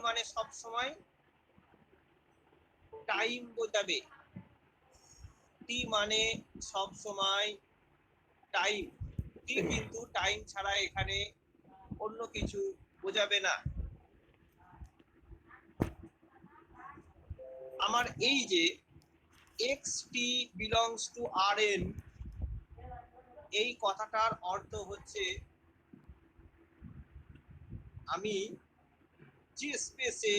মানে সব সময় টাইম বোঝাবে, টি মানে সব সময় টাইম, টি কিন্তু টাইম ছাড়া এখানে অন্য কিছু বোঝাবে না। আমার এই যে x t belongs to R n, এই কথাটার অর্থ হচ্ছে আমি যে স্পেসে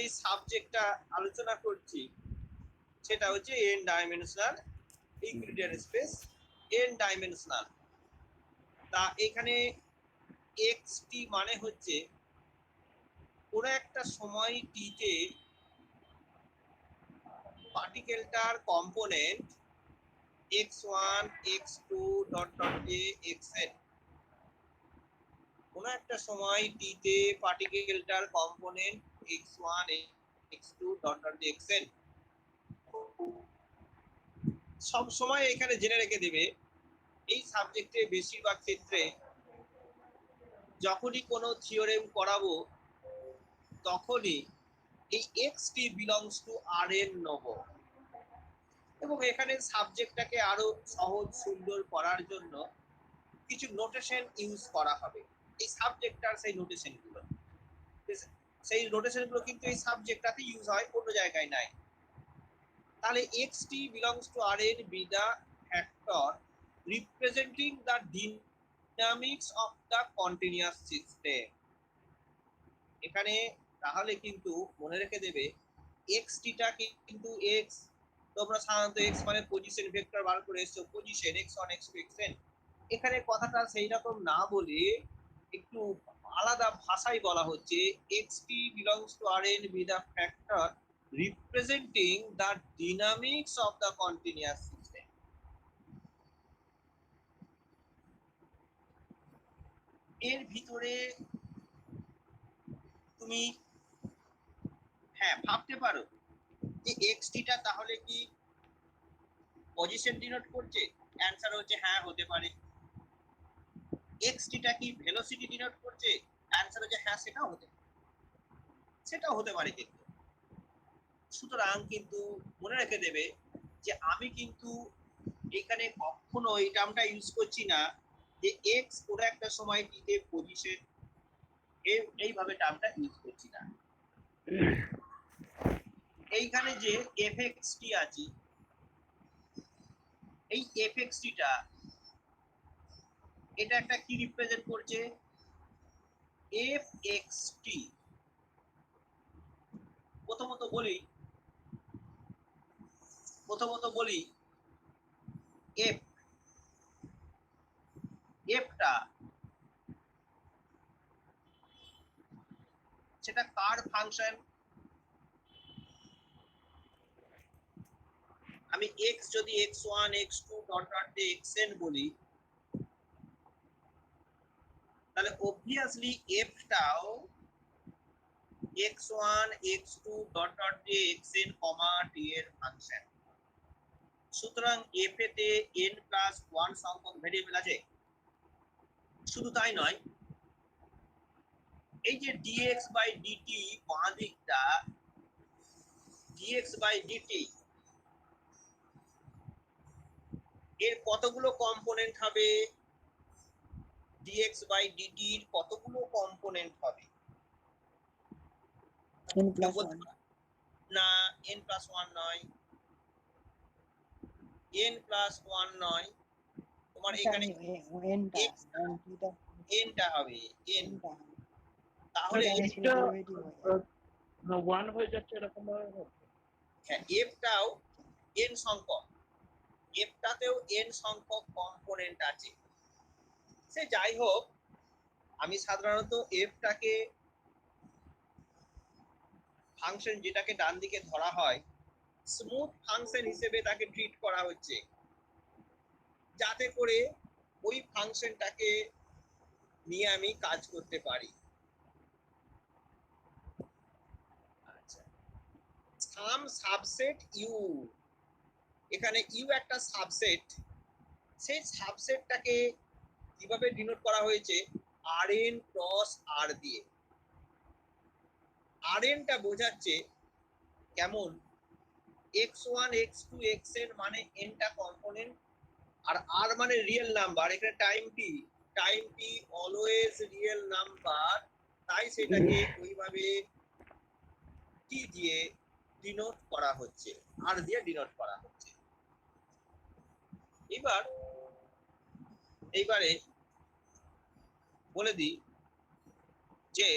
এই সাবজেক্টটা আলোচনা করছি সেটা হচ্ছে N dimensional Euclidean space, N dimensional. তা এখানে এক্স টি মানে হচ্ছে কোনো একটা সময় টিতে পার্টিকেলটার component x1 x2 dot dot এ xn, কোনো একটা সময় টিতে পার্টিকেলটার component x1 x2 dot dot xn সব সময় এখানে জেনে রেখে দেবে। এই সাবজেক্টে বেশিরভাগ ক্ষেত্রে যখনই কোনো থিওরেম করাবো তখনই এই x t belongs to R n নেব, এবং এখানে সাবজেক্টটাকে আরো সহজ সুন্দর করার জন্য কিছু নোটেশন ইউজ করা হবে। এই সাবজেক্টটার সেই নোটেশনগুলো কিন্তু এই সাবজেক্টটাতে ইউজ হয়, অন্য জায়গায় নাই। তাহলে x t belongs to R n be the factor representing the dynamics of the continuous system. এখানে তাহলে কিন্তু মনে রেখে দেবে এক্স টিটা কিন্তু এক্স, তোমরা সাধারণত এক্স মানে পজিশন ভেক্টর বার করে এসছো, পজিশন x1 x2 xn। এখানে কথাটা সেই রকম না বলে একটু আলাদা ভাষায় বলা হচ্ছে x t belongs to R n be the factor representing the dynamics of the continuous system. এর ভিতরে তুমি হ্যাঁ ভাবতে পারো যে এক্স টিটা তাহলে কি পজিশন ডিনোট করছে? অ্যানসার হচ্ছে হ্যাঁ, হতে পারে। এক্স টিটা কি ভেলোসিটি ডিনোট করছে? অ্যানসার হচ্ছে হ্যাঁ, সেটাও হতে পারে কিন্তু। সুতরাং কিন্তু মনে রেখে দেবে যে আমি কিন্তু এখানে কখনো এই টার্মটা ইউজ করছি না যে এক্স কোনো একটা সময় টিতে পজিশন, এইভাবে টার্মটা ইউজ করছি না। এইখানে যে এফ এক্স টি আছে, এই এফ এক্স টিটা এটা একটা কি রিপ্রেজেন্ট করছে? এফ এক্স টি। প্রথমত বলি এফটা সেটা কার ফাংশন? আমি এক্স যদি x1 x2 dot dot xn বলি তাহলে অবভিয়াসলি এফটাও x1 x2 dot dot xn comma t এর ফাংশন। সুতরাং এফ এতে n প্লাস 1 সংখ্যক ভেরিয়েবল আছে। শুধু তাই নয়, এই যে dx বাই dt বাঁ দিকটা dx বাই dt এর কতগুলো কম্পোনেন্ট হবে? dx বাই dt এর কতগুলো কম্পোনেন্ট হবে? না, n প্লাস 1 নয়, n প্লাস 1 নয়, তোমার এখানে nটা হবে n। তাহলে 1 হয়ে যাচ্ছে এরকম ভাবে। হ্যাঁ, এফটাও n সংখ্যক, এফটাতেও n সংখ্যক কম্পোনেন্ট আছে। সে যাই হোক, আমি সাধারণত এফটাকে ফাংশন যেটাকে ডান দিকে ধরা হয় স্মুথ ফাংশন হিসেবে তাকে ট্রিট করা হচ্ছে, যাতে করে ওই ফাংশনটাকে নিয়ে আমি কাজ করতে পারি। আচ্ছা, সাম সাবসেট ইউ, এখানে ইউ একটা সাবসেট, সেই সাবসেটটাকে কিভাবে ডিনোট করা হয়েছে RN ক্রস R দিয়ে। RN টা বোঝাচ্ছে কেমন x1 x2 xn মানে n টা কম্পোনেন্ট, আর r মানে রিয়েল নাম্বার, এখানে টাইম টি অলওয়েজ রিয়েল নাম্বার, তাই সেটাকে ওইভাবে টি দিয়ে ডিনোট করা হচ্ছে, আর দিয়ে ডিনোট করা হচ্ছে। এইবারে বলে দিই যে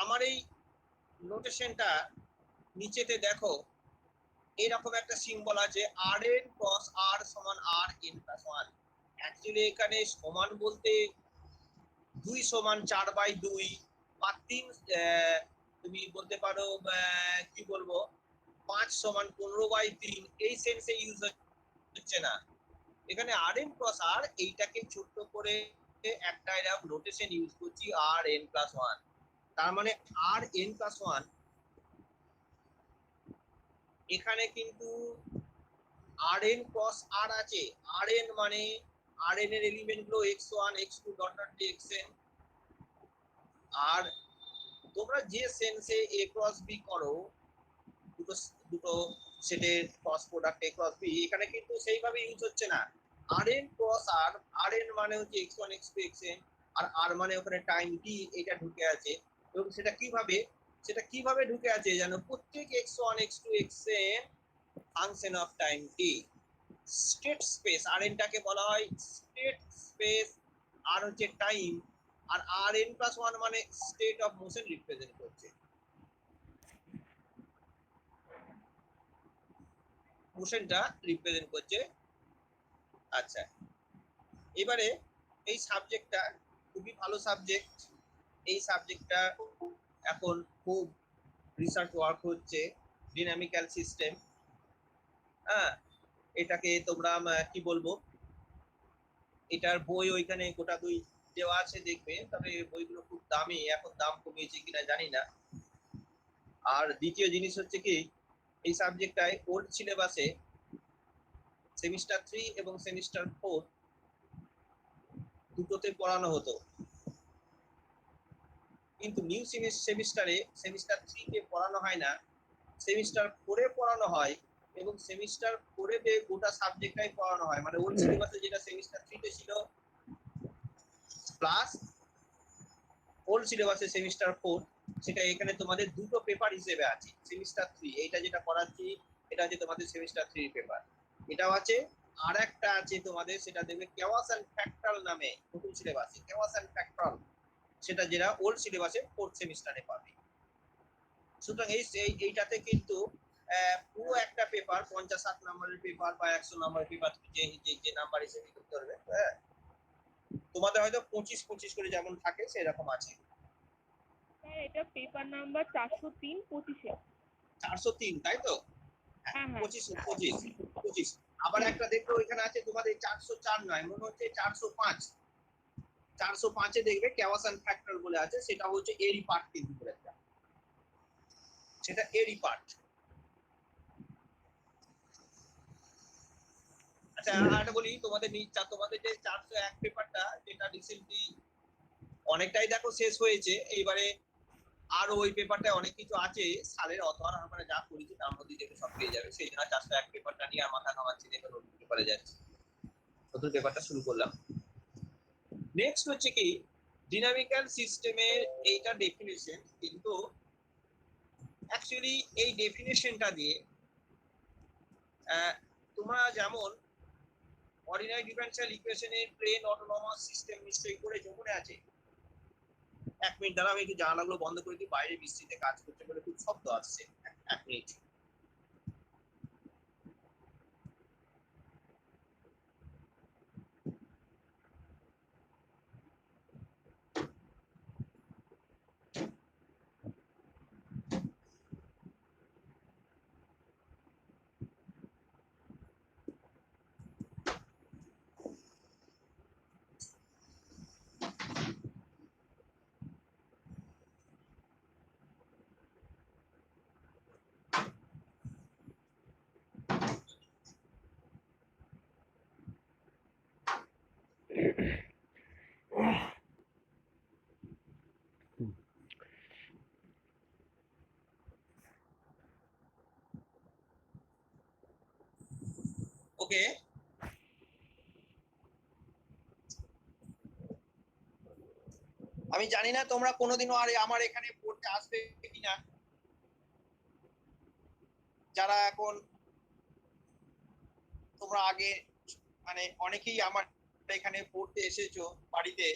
আমার এই নোটেশনটা নিচেতে দেখো এরকম একটা সিম্বল আছে RN ক্রস R সমান RN+1। অ্যাকচুয়ালি এখানে সমান বলতে 2 সমান 4/2 বা 3 তুমি বলতে পারো কি বলবো 5 সমান 15/3, এই সেন্সে ইউজ হচ্ছে না। এখানে RN ক্রস R এইটাকে ছোট করে একটা এরকম নোটেশন ইউজ করছি RN+1। তার মানে RN+1 এখানে কিন্তু RN ক্রস R আছে। RN মানে RN এর এলিমেন্ট গুলো x1 x2 dot dot xn। আর তোমরা যে সেন্সে a ক্রস b করো, দুটো দুটো সেটের cross product a cross b, এখানে কিন্তু সেইভাবে ইউজ হচ্ছে না। RN ক্রস R, RN মানে হচ্ছে x1 x2 xn, আর R মানে ওখানে টাইম t, এটা ঢুকে আছে। এবং সেটা কিভাবে ঢুকে আছে জানো? প্রত্যেক x1 x2 xn function of time t। State space RN টাকে বলা হয় স্টেট স্পেস, আর হচ্ছে টাইম, আর RN+1 মানে স্টেট অফ মোশন রিপ্রেজেন্ট করছে, মোশনটা রিপ্রেজেন্ট করছে। আচ্ছা, এবারে এই সাবজেক্টটা খুবই ভালো সাবজেক্ট। এই সাবজেক্টটা এখন খুব রিসার্চ ওয়ার্ক হচ্ছে, ডিনামিক্যাল সিস্টেম। হ্যাঁ, এটাকে তোমরা কি বলবো, এটার বই ওইখানে গোটা দুই দেওয়া আছে, দেখবে। তবে বইগুলো খুব দামি, এখন দাম কমিয়েছে কিনা জানি না। আর দ্বিতীয় জিনিস হচ্ছে কি, এই সাবজেক্টটায় ওল্ড সিলেবাসে সেমিস্টার 3 এবং সেমিস্টার 4 দুটোতে পড়ানো হতো, কিন্তু নিউ সেমিস্টারে সেমিস্টার 3 তে পড়ানো হয় না, সেমিস্টার 4 এ পড়ানো হয়। এবং সেমিস্টার 4 এ গোটা সাবজেক্টটাই পড়ানো হয়, মানে ওল্ড সিলেবাসে যেটা সেমিস্টার 3 তে ছিল প্লাস ওল্ড সিলেবাসে সেমিস্টার 4, সেটা এখানে তোমাদের দুটো পেপার হিসেবে আছে। সেমিস্টার 3 এইটা যেটা পড়াচ্ছি, এটা হচ্ছে তোমাদের সেমিস্টার 3 পেপার। এটাও আছে, আর একটা আছে তোমাদের, সেটা দেখবে কেওয়াস এন্ড ফ্যাক্টরাল নামে নতুন সিলেবাসে, কেওয়াস এন্ড ফ্যাক্টরাল, সেটা যেটা ওল্ড সিলেবাসে 4th সেমিস্টারে পাবে। সুতরাং এইটাতে কিন্তু পুরো একটা পেপার 50-60 নম্বরের পেপার বা 100 নম্বরের পেপার, যে নাম্বার হিসেবে করতে পারবে। হ্যাঁ, তোমাদের হয়তো 25 করে যেমন থাকে সেরকম আছে। এটা পেপার নাম্বার 403 25-এ। 403, তাই তো? হ্যাঁ 25। আবার একটা দেখবে ওইখানে আছে তোমাদের 404 নয়, মনে হচ্ছে 405। 405-এ দেখবে কেওয়াস এন্ড ফ্যাক্টর বলে আছে, সেটা হচ্ছে এরই পার্ট, কিন্তু একটা সেটা এরই পার্ট। আচ্ছা, আর বলি তোমাদের যে 401 পেপারটা, যেটা রিসেন্টলি অনেকটাই দেখো শেষ হয়েছে, এইবারে আর ওই পেপারটা অনেক কিছু আছে, সালের অথর আমরা যা করেছি তার মধ্যে দেখে সব পেয়ে যাবে। সেই জন্য 401 পেপারটা নিয়ে আর মাথা ঘামাচ্ছি, দেখে নতুন পেপারে যাচ্ছি, নতুন পেপারটা শুরু করলাম। নেক্সট হচ্ছে কি, ডিনামিক্যাল সিস্টেমের এইটা ডেফিনেশন, কিন্তু অ্যাকচুয়ালি এই ডেফিনেশনটা দিয়ে তোমরা যেমন অর্ডিনারি ডিফারেনশিয়াল ইকুয়েশনের প্লেন অটোনমাস সিস্টেম নিশ্চয়ই করেছো, মনে আছে? 1 মিনিট দাঁড়াও, আমি একটু জানালাগুলো বন্ধ করে দিই, বাইরে বৃষ্টিতে কাজ করতে বলে খুব শব্দ আসছে। 1 মিনিট। ওকে, আমি জানি না তোমরা কোনোদিনও আর আমার এখানে পড়তে আসবে কিনা, যারা এখন তোমরা আগে মানে অনেকেই আমার এখানে পড়তে এসেছো বাড়িতে,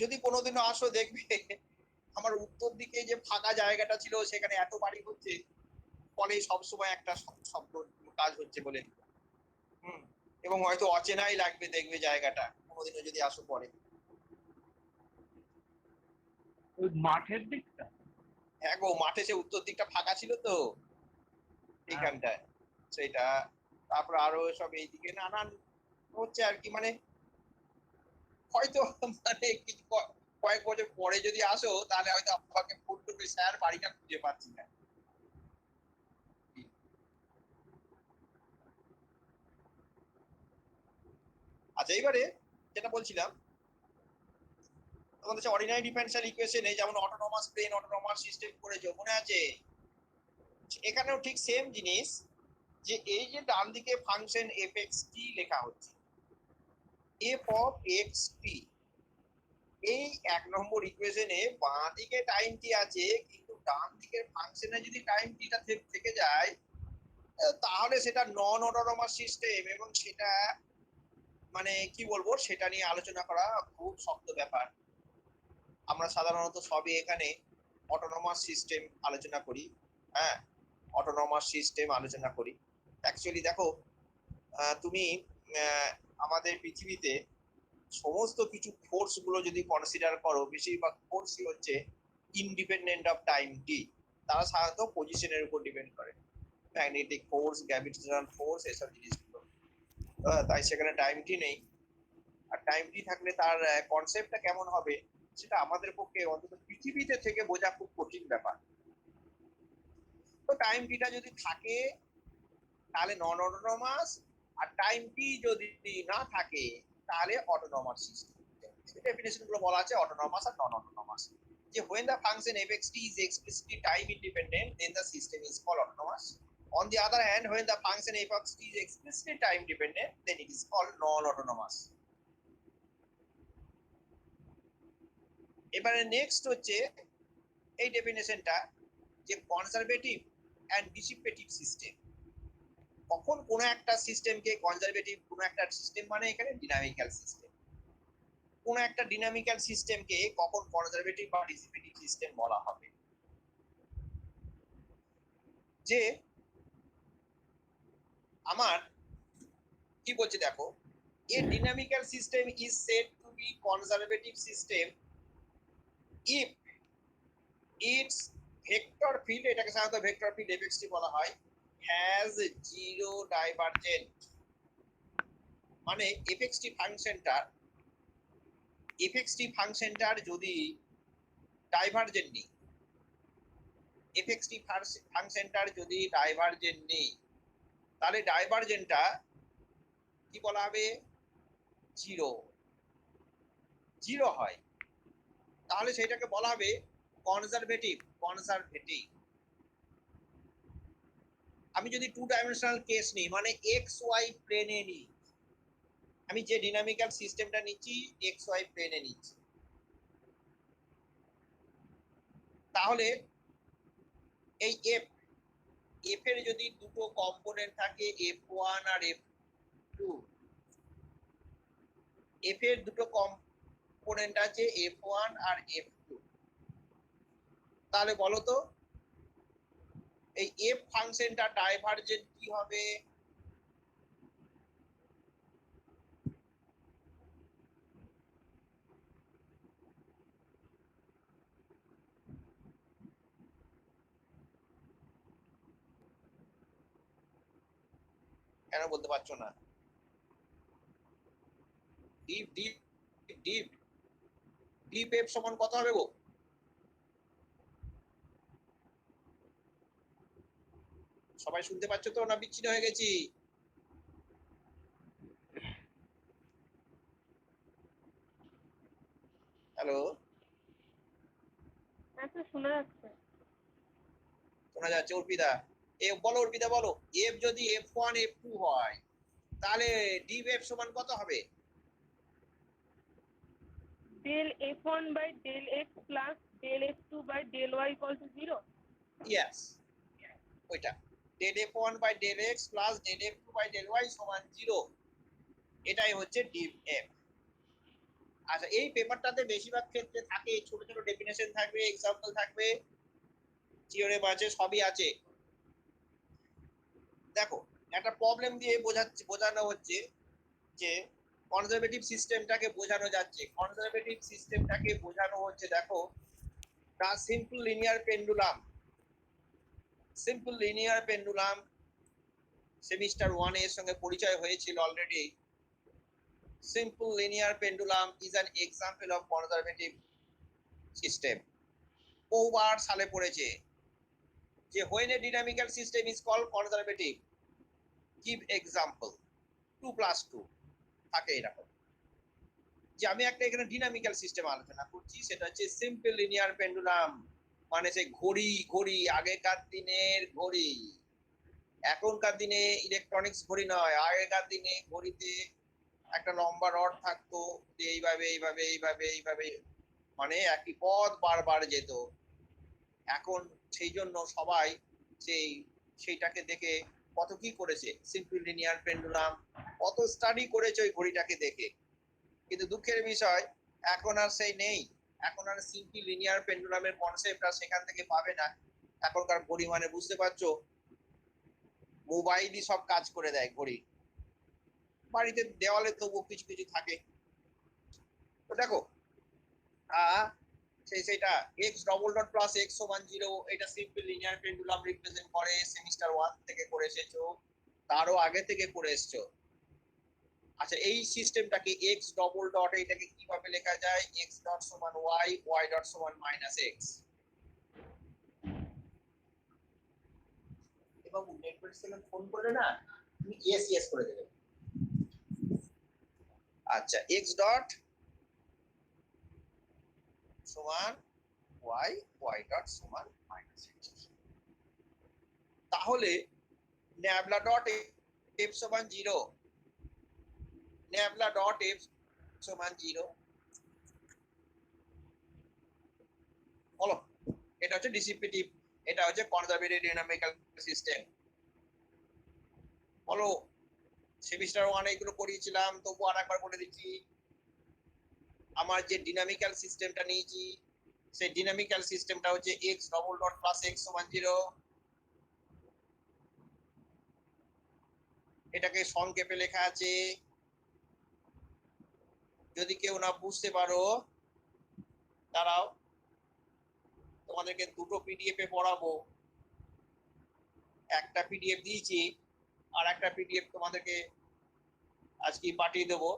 যদি কোনোদিনও আসো দেখবে আমার উত্তর দিকে যে ফাঁকা জায়গাটা ছিল সেখানে এত বাড়ি হচ্ছে, ফলে সবসময় একটা শব্দ কাজ হচ্ছে বলে, এবং হয়তো অচেনাই লাগবে দেখবে জায়গাটা কোনোদিনও যদি আসো পরে। ওই মাঠের দিকটা? হ্যাঁ গো, মাঠে সে উত্তর দিকটা ফাঁকা ছিল তো এইখানটায়, সেটা তারপর আরো সব এইদিকে নানান হচ্ছে আর কি, মানে হয়তো মানে কিছু কয়েক বছর পরে যদি আসো তাহলে হয়তো আমাকে ফোন করবে, স্যার বাড়িটা খুঁজে পাচ্ছি না। আচ্ছা, এইবারে যেটা বলছিলাম তোমাদের অর্ডিনারি ডিফারেনশিয়াল ইকুয়েশনে যেমন অটোনমাস প্লেন অটোনমাস সিস্টেম করেছো মনে আছে, এখানেও ঠিক সেম জিনিস, যে এই যে ডান দিকে ফাংশন এফ এক্স টি লেখা হচ্ছে, এফ অফ এক্স টি, এই 1 নম্বর ইকুয়েশনে বাঁ দিকে টাইম টি আছে, কিন্তু ডান দিকের ফাংশনে যদি টাইম টিটা থেকে যায় তাহলে সেটা নন অটোনমাস সিস্টেম, এবং সেটা মানে কি বলবো, সেটা নিয়ে আলোচনা করা খুব শক্ত ব্যাপার। আমরা সাধারণত সবই এখানে অটোনমাস সিস্টেম আলোচনা করি, হ্যাঁ, অটোনমাস সিস্টেম আলোচনা করি। অ্যাকচুয়ালি দেখো, তুমি আমাদের পৃথিবীতে সমস্ত কিছু ফোর্স গুলো যদি কনসিডার করো, বেশিরভাগ ফোর্সই হচ্ছে ইন্ডিপেন্ডেন্ট অফ টাইম টি, তারা সাধারণত পজিশনের উপর ডিপেন্ড করে, ম্যাগনেটিক ফোর্স, গ্র্যাভিটেশনাল ফোর্স, এসব জিনিসগুলো। তাই সেখানে টাইম টি নেই, আর টাইম টি থাকলে তার কনসেপ্টটা কেমন হবে সেটা আমাদের পক্ষে অন্তত পৃথিবীতে থেকে বোঝা খুব কঠিন ব্যাপার। তো টাইম টিটা যদি থাকে তাহলে নন অটোনমাস, আর টাইম টি যদি না থাকে তাহলে অটোনমাস সিস্টেম। ডেফিনেশন গুলো বলা আছে অটোনমাস আর নন অটোনমাস, যে when the function f(x)t is explicitly time independent then the system is called autonomous. On the other hand, when the function f(x)t is explicitly time dependent then it is called non autonomous. এবারে next হচ্ছে এই ডেফিনেশনটা, যে conservative and ডিসিপেটিভ system. কখন কোন একটা সিস্টেমকে conservative, কোন একটা সিস্টেম মানে এখানে ডিনামিক্যাল সিস্টেম, কোন একটা ডিনামিক্যাল সিস্টেমকে কখন কনজারভেটিভ বা ডিসিপেটিভ সিস্টেম বলা হবে। যে আমার কি বলছে দেখো, a dynamical system is said to be conservative system if its vector field, এটাকে সাধারণত ভেক্টর ফিল্ড এফএক্সটি বলা হয়, হ্যাজ জিরো ডাইভারজেন্ট, মানে এফএক্সটি ফাংশনটার যদি ডাইভারজেন্ট নেই, এফএক্সটি ফাংশনটার যদি ডাইভারজেন্ট নেই, তাহলে ডাইভারজেন্টটা কি বলা হবে, জিরো জিরো হয়, তাহলে সেটাকে বলা হবে কনজারভেটিভ। আমি যদি টু ডাইমেনশনাল কেস নিই, মানে এক্স ওয়াই প্লেনে নিই, আমি যে ডিনামিক্যাল সিস্টেমটা নিচ্ছি এক্স ওয়াই প্লেনে নিচ্ছি, তাহলে এই এফ এর যদি দুটো কম্পোনেন্ট থাকে f1 আর f2, এফ এর দুটো কম্পোনেন্ট আছে f1 আর f2, তাহলে বলো তো এই এফ ফাংশনটা ডাইভারজেন্ট কি হবে? কেন বলতে পারছো না? Deep deep deep deep F সমান কত হবে গো? সবাই শুনতে পাচ্ছ তো, না বিচ্ছিন্ন হয়ে গেছি? হ্যালো, আচ্ছা, শোনা যাচ্ছে। শোনা যাচ্ছে অর্পিতা? এফ বলো অর্পিতা বলো, এফ যদি f1 f2 হয় তাহলে ডিভ এফ সমান কত হবে? del f1 by del x plus del f2 by del y equal to 0. Yes, ওইটা del f1 by del x plus del f2 by del y সমান 0, এটাই হচ্ছে ডিভ এফ। আচ্ছা, এই পেপারটাতে বেশিরভাগ ক্ষেত্রে থাকে ছোট ছোট ডেফিনেশন থাকবে, এক্সাম্পল থাকবে, থিওরেম আছে, সবই আছে। দেখো, একটা প্রবলেম দিয়ে বোঝানো হচ্ছে যে কনজারভেটিভ সিস্টেমটাকে বোঝানো যাচ্ছে, কনজারভেটিভ সিস্টেমটাকে বোঝানো হচ্ছে। দেখো, the simple linear pendulum, simple linear pendulum semester 1 এর সঙ্গে পরিচয় হয়েছিল already. Simple linear pendulum is an example of conservative system. বহুবার সালে পড়েছে যে when a dynamical system is called conservative, give example 2 + 2 থাকে এরকম। যে আমি একটা এখানে ডিনামিক্যাল সিস্টেম আলোচনা করছি, সেটা হচ্ছে সিম্পল লিনিয়ার পেন্ডুলাম, মানে সেই ঘড়ি আগেকার দিনের ঘড়ি। এখনকার দিনে ইলেকট্রনিক্স ঘড়ি নয়, আগেকার দিনে ঘড়িতে একটা লম্বা রড থাকতো, যে এইভাবে মানে একই পথ বারবার যেত। এখন সেই জন্য সবাই সেইটাকে দেখে কত কি করেছে, সিম্পল লিনিয়ার পেন্ডুলাম কত স্টাডি করেছে ওই ঘড়িটাকে দেখে। কিন্তু দুঃখের বিষয় এখন আর সেই নেই, এখন আর সিম্পল লিনিয়ার পেন্ডুলামের কনসেপ্ট আর সেখান থেকে পাবে না। এখনকার ঘড়ি মানে বুঝতে পারছো, মোবাইলই সব কাজ করে দেয় ঘড়ি। বাড়িতে দেওয়ালে তবু কিছু কিছু থাকে। তো দেখো, সেইটা x double dot plus x সমান 0, এটা সিম্পল লিনিয়ার পেন্ডুলাম রিপ্রেজেন্ট করে। সেমিস্টার 1 থেকে করে এসেছো, তারও আগে থেকে করে এসেছো। আচ্ছা, এই সিস্টেমটাকে x ডবল ডট, এটাকে কিভাবে লেখা যায়? x ডট সমান y, y ডট সমান -x। এবং নেটওয়ার্ক সেকেন্ড ফোন করলে না, তুমি ইয়েস ইয়েস করে দেবে। আচ্ছা, x ডট সমান y, y ডট সমান -x। তাহলে ন্যাবলা ডট f সমান 0, ন্যাবলা ডট f সমান 0 বলো। এটা হচ্ছে ডিসিপিটিভ, এটা হচ্ছে কনজারভেটিভ ডাইনামিক্যাল সিস্টেম। বলো, সেমিস্টার 1 এগুলো করিয়েছিলাম, তবু আরেকবার বলে দিচ্ছি। আমার যে ডিনামিক্যাল সিস্টেমটা নিয়েছি, সেই ডিনামিক্যাল সিস্টেমটা হচ্ছে x double dot plus x সমান 0। এটাকে সংক্ষেপে লেখা আছে, যদি কেউ না বুঝতে পারো দাঁড়াও, তোমাদেরকে দুটো পিডিএফ এ পড়াবো। একটা পিডিএফ দিয়েছি, আর একটা পিডিএফ তোমাদেরকে আজকে পাঠিয়ে দেবো।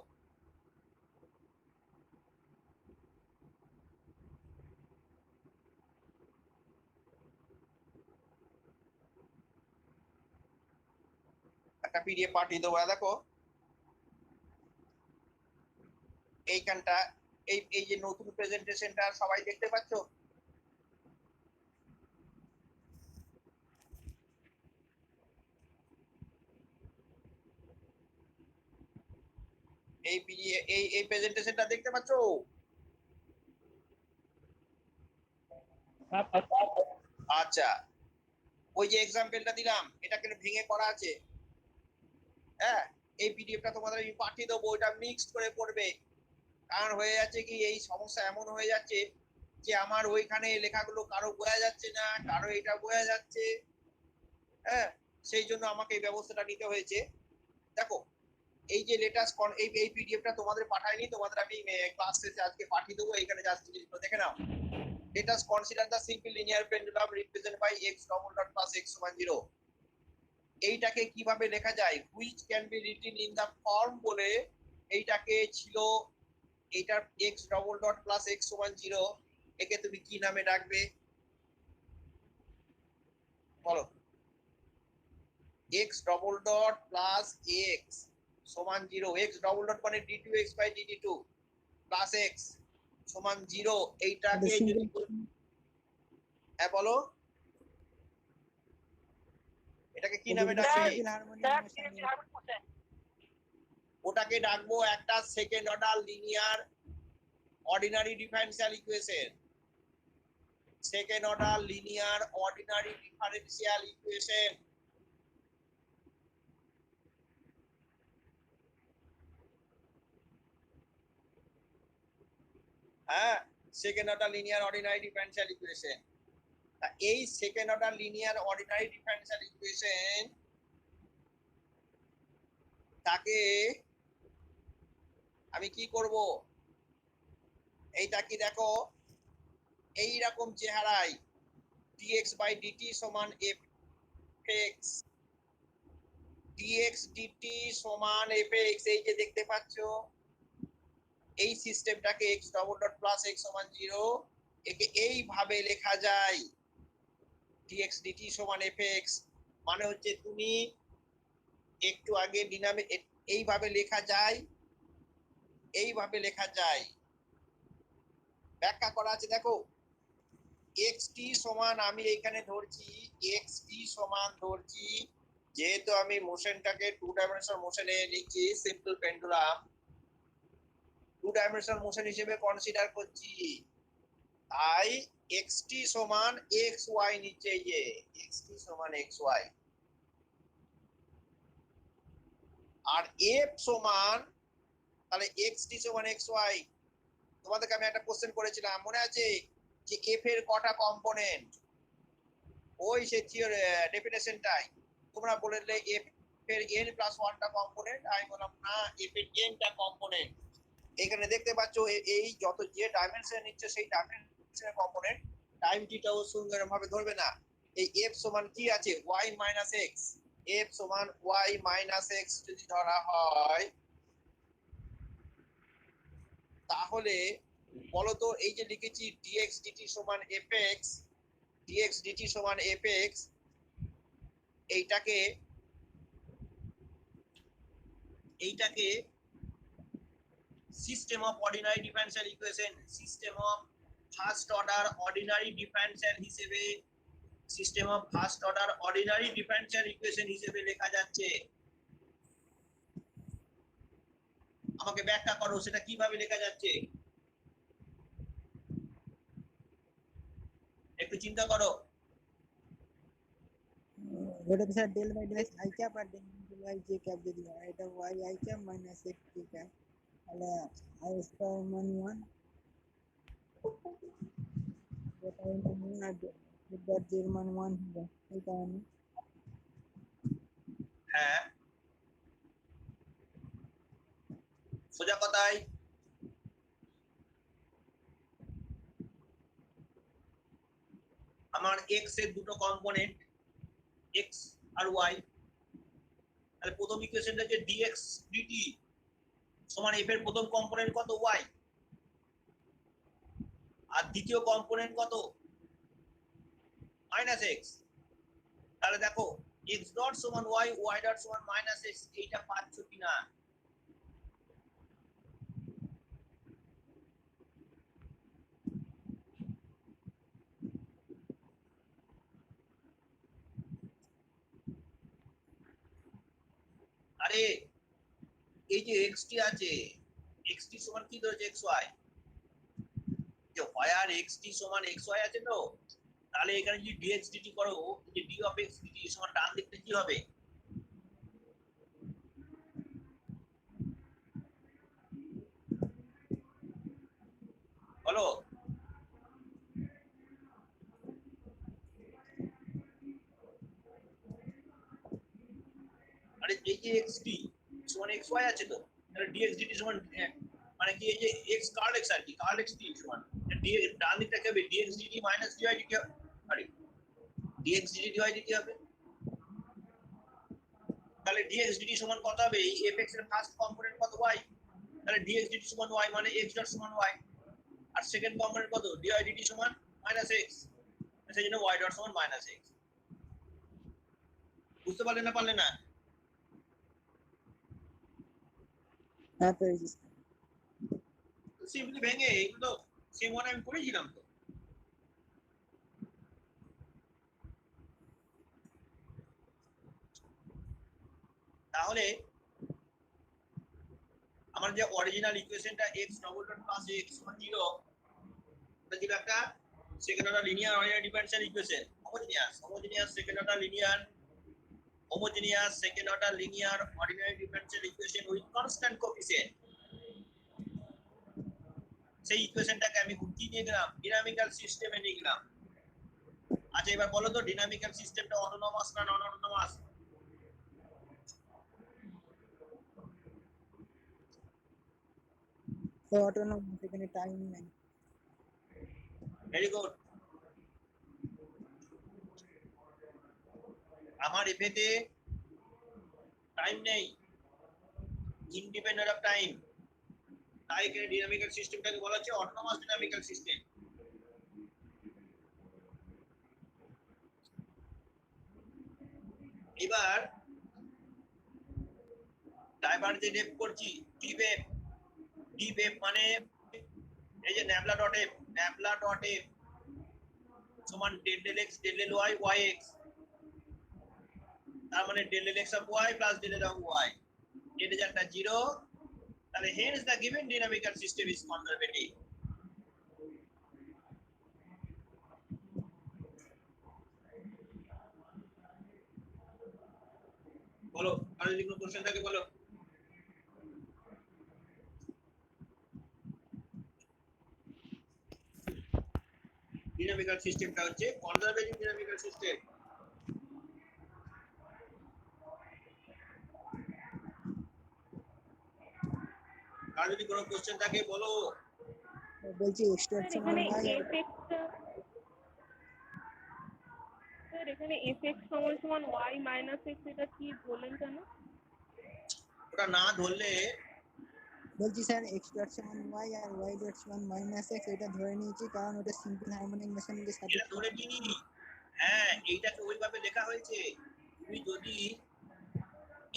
একটা পিডিএফ পাঠিয়ে দেবো, দেখো এইখানটা, এই যে নতুন প্রেজেন্টেশনটা সবাই দেখতে পাচ্ছ? এই পিডিএফ, এই প্রেজেন্টেশনটা দেখতে পাচ্ছ? আচ্ছা, ওই যে এক্সাম্পলটা দিলাম, এটা কিন্তু ভেঙে করা আছে। হ্যাঁ, এই পিডিএফটা তোমাদের আমি পাঠিয়ে দেবো, এটা মিক্সড করে পড়বে। কারণ হয়ে যাচ্ছে কি, এই সমস্যা এমন হয়ে যাচ্ছে যে আমার ওইখানে লেখাগুলো কারো বোঝা যাচ্ছে না, কারো এটা বোঝা যাচ্ছে। হ্যাঁ, সেই জন্য আমাকে এই ব্যবস্থাটা নিতে হয়েছে। দেখো, এই যে লেটেস্ট এই পিডিএফটা তোমাদের পাঠাইনি, তোমাদের আমি ক্লাস শেষে আজকে পাঠিয়ে দেবো। এখানে জাস্ট জিনিসগুলো দেখে নাও। Let us consider the simple linear pendulum represented by x double dot plus x সমান 0। এইটাকে কিভাবে লেখা যায়? which can be written in the form বলে এইটাকে ছিল, এইটার x double dot plus x সমান 0, একে তুমি কি নামে ডাকবে বলো? x double dot plus x সমান 0, x double dot মানে d2x by dt2 plus x সমান 0। এইটাকে যদি, হ্যাঁ বলো, এটাকে কি নামে ডাকবি? হারমোনিয়াম। ওটাকে ডাকবো একটা second order linear ordinary differential equation. Second order linear ordinary differential equation. হ্যাঁ, second order linear ordinary differential equation. এই second order linear ordinary differential equation তাকে আমি কি করব? এইটা কি দেখো, এই রকম চেহারায় dx বাই dt সমান fx, dx dt সমান fx, এই যে দেখতে পাচ্ছ এই সিস্টেমটাকে x double dot plus x সমান 0, একে এইভাবে লেখা যায় dx dt সমান fx। মানে হচ্ছে তুমি একটু আগে ডিনামিক এইভাবে লেখা যায়, এইভাবে লেখা যায়, ব্যাখ্যা করা আছে দেখো। xt সমান আমি এখানে ধরছি, xt সমান ধরছি, যেহেতু আমি মোশনটাকে টু ডাইমেনশনাল মোশনে লিখছি, simple pendulum two dimensional motion হিসেবে কনসিডার করছি, তাই xt সমান xy নিচে, এই যে xt সমান xy, আর f সমান তাহলে xt সমান xy। তোমাদেরকে আমি একটা কোশ্চেন করেছিলাম মনে আছে, যে f এর কটা কম্পোনেন্ট, ওই সে ডেফিনেশনটাই তোমরা বললে f এর n প্লাস 1টা কম্পোনেন্ট, আমি বললাম না f এর n টা কম্পোনেন্ট। এখানে দেখতে পাচ্ছ এই যত যে ডাইমেনশন নিচ্ছে সেই ডাইমেনশনের কম্পোনেন্ট, টাইম টিটাও সুন্দর ভাবে ধরবে না। এই f সমান কি আছে y মাইনাস x, f সমান y মাইনাস x যদি ধরা হয়, তাহলে বলতো এই যে লিখেছি dx dt সমান fx, dx dt সমান fx, এইটাকে system of ordinary differential equation, system of first order ordinary differential হিসেবে, system of first order ordinary differential equation হিসেবে লেখা যাচ্ছে। আমাকে ব্যাখ্যা করো সেটা কিভাবে লেখা যাচ্ছে, একটু চিন্তা করো। ওটা তো sir del by del i cap আর ডেল বাই জে ক্যাপ দিয়ে দিলাম, এটা y i cap minus x t cap, তাহলে আই স্কয়ার মান 1, এটা ইনটু 1 আর ডট জে এর মান 1 হবে, এই কারণে হ্যাঁ, সোজা কথাই আমার x এর দুটো কম্পোনেন্ট x আর y, তাহলে প্রথম ইকুয়েশনটা যে dx dt সমান f এর প্রথম কম্পোনেন্ট কত y, আর দ্বিতীয় কম্পোনেন্ট কত মাইনাস x। তাহলে দেখো x ডট সমান y, y ডট সমান মাইনাস x, এইটা পাচ্ছ কিনা? আরে এই যে x টি আছে, x টি সমান কি ধরেছে xy, যে y আর x টি সমান xy আছে তো, তাহলে এখানে যদি dx dt করো, যে d of x dt সমান ডান দিকটা কি হবে? বলো। আরে এই যে x t সমান xy আছে তো, তাহলে dx dt সমান মানে কি এই যে x কার্ল x আর কি কার্ল x t সমান dx, ডান দিকটা কি হবে dx dt minus dy dt হবে, আরে dx dt dy dt হবে। তাহলে dx dt সমান কত হবে, এই fx এর ফার্স্ট কম্পোনেন্ট কত y, তাহলে dx dt সমান y মানে x ডট সমান y, আর সেকেন্ড কম্পোনেন্ট কত dy dt সমান মাইনাস x, সেই জন্য y ডট সমান মাইনাস x। বুঝতে পারলে না পারলে না? হ্যাঁ পেয়েছি। সিম্পলি ভেঙে এগুলো সেম ওয়ান আমি করেছিলাম তো। তাহলে আমার যে অরিজিনাল ইকুয়েশনটা x double dot plus x সমান 0 এটা ছিল একটা second order linear ordinary differential equation homogeneous second order linear ordinary differential equation with constant coefficient. সেই ইকুয়েশনটাকে আমি কি নিয়ে গেলাম, ডিনামিক্যাল সিস্টেমে নিয়ে গেলাম। আচ্ছা এবার বলো তো ডিনামিক্যাল সিস্টেমটা অটোনোমাস না নন অটোনোমাস? অটোনোমাস, এখানে টাইম নাই। Very good. আমার এফেতে টাইম নেই, ইন্ডিপেন্ডেন্ট অফ টাইম, তাই এখানে ডিনামিক্যাল সিস্টেমটাকে বলা হচ্ছে অটোনোমাস ডিনামিক্যাল সিস্টেম। এবার ডাইভারজেন্ট করছি ডিফ মানে এই যে ন্যাবলা ডট এফ সমান del X del Y Y X, তার মানে del X of Y plus del of Y, এই রেজাল্টটা 0, তাহলে hence the given dynamical system is conservative. বলো আর যদি কোনো কোশ্চেন থাকে বলো। ডিনামিক্যাল সিস্টেমটা হচ্ছে কনজারভেটিভ ডিনামিক্যাল সিস্টেম। আর যদি কোনো কোশ্চেন থাকে বলো। বলছি এক্সট্রাক্ট সমান এখানে y আর fx স্যার এখানে fx সমান সমান y মাইনাস x, এটা কি বলেন কেন? ওটা না ধরলে বলছি স্যার এক্সট্রাক্ট সমান y আর y ডট সমান মাইনাস x, এটা ধরে নিয়েছি কারণ ওটা সিম্পল হারমোনিক মেশিনের সাথে। এটা ধরে নিই, হ্যাঁ এইটাকে ওইভাবে লেখা হয়েছে। তুমি যদি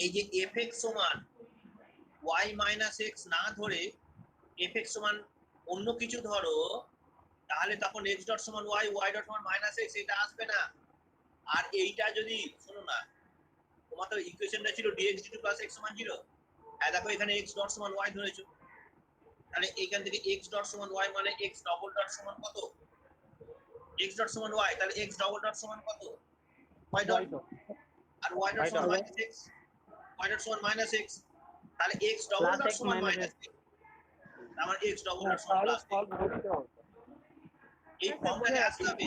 এই যে fx সমান y মাইনাস x না ধরে fx সমান অন্য কিছু ধরো, তাহলে তখন x ডট সমান y, y ডট সমান মাইনাস x, এটা আসবে না। আর এইটা যদি শোনো না, তোমার তো ইকুয়েশনটা ছিল dx dt প্লাস x সমান 0, আর দেখো এখানে x ডট সমান y ধরেছো, তাহলে এইখান থেকে x ডট সমান y মানে x ডবল ডট সমান কত, x ডট সমান y, তাহলে x ডবল ডট সমান কত, y ডট, আর y ডট সমান মাইনাস x, y ডট সমান মাইনাস x, তাহলে x ডবল ডট সমান মাইনাস x, আমার x ডবল ডট সমান প্লাস x। এই ফর্মটাকে আসতে হবে,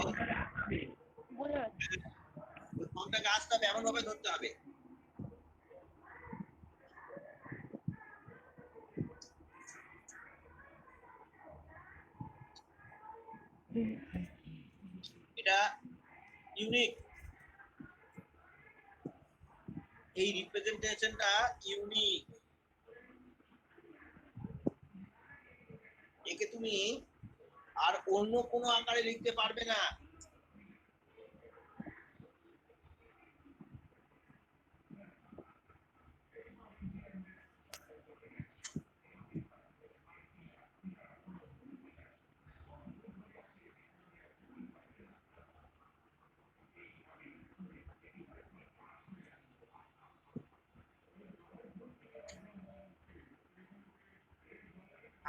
বোঝা যাচ্ছে। ওই ফর্মটাকে আসতে হবে, এমন ভাবে ধরতে হবে। এটা ইউনিক, এই রিপ্রেজেন্টেশনটা ইউনিক। একে তুমি আর অন্য কোনো আকারে লিখতে পারবে না।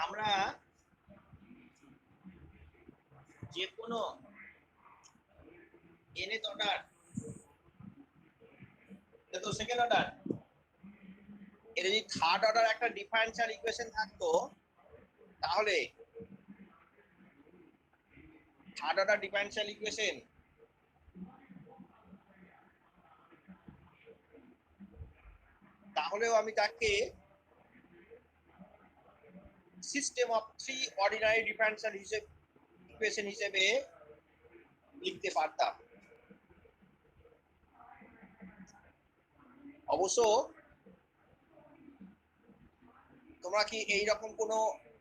আমরা যে কোনো nth অর্ডার, এটা তো সেকেন্ড অর্ডার, এর যদি থার্ড অর্ডার একটা ডিফারেনশিয়াল ইকুয়েশন থাকতো, তাহলে থার্ড অর্ডার ডিফারেনশিয়াল ইকুয়েশন তাহলেও আমি তাকে system of three ordinary differential equation হিসেবে লিখতে পারতাম। অবশ্য তোমরা কি এই রকম কোনো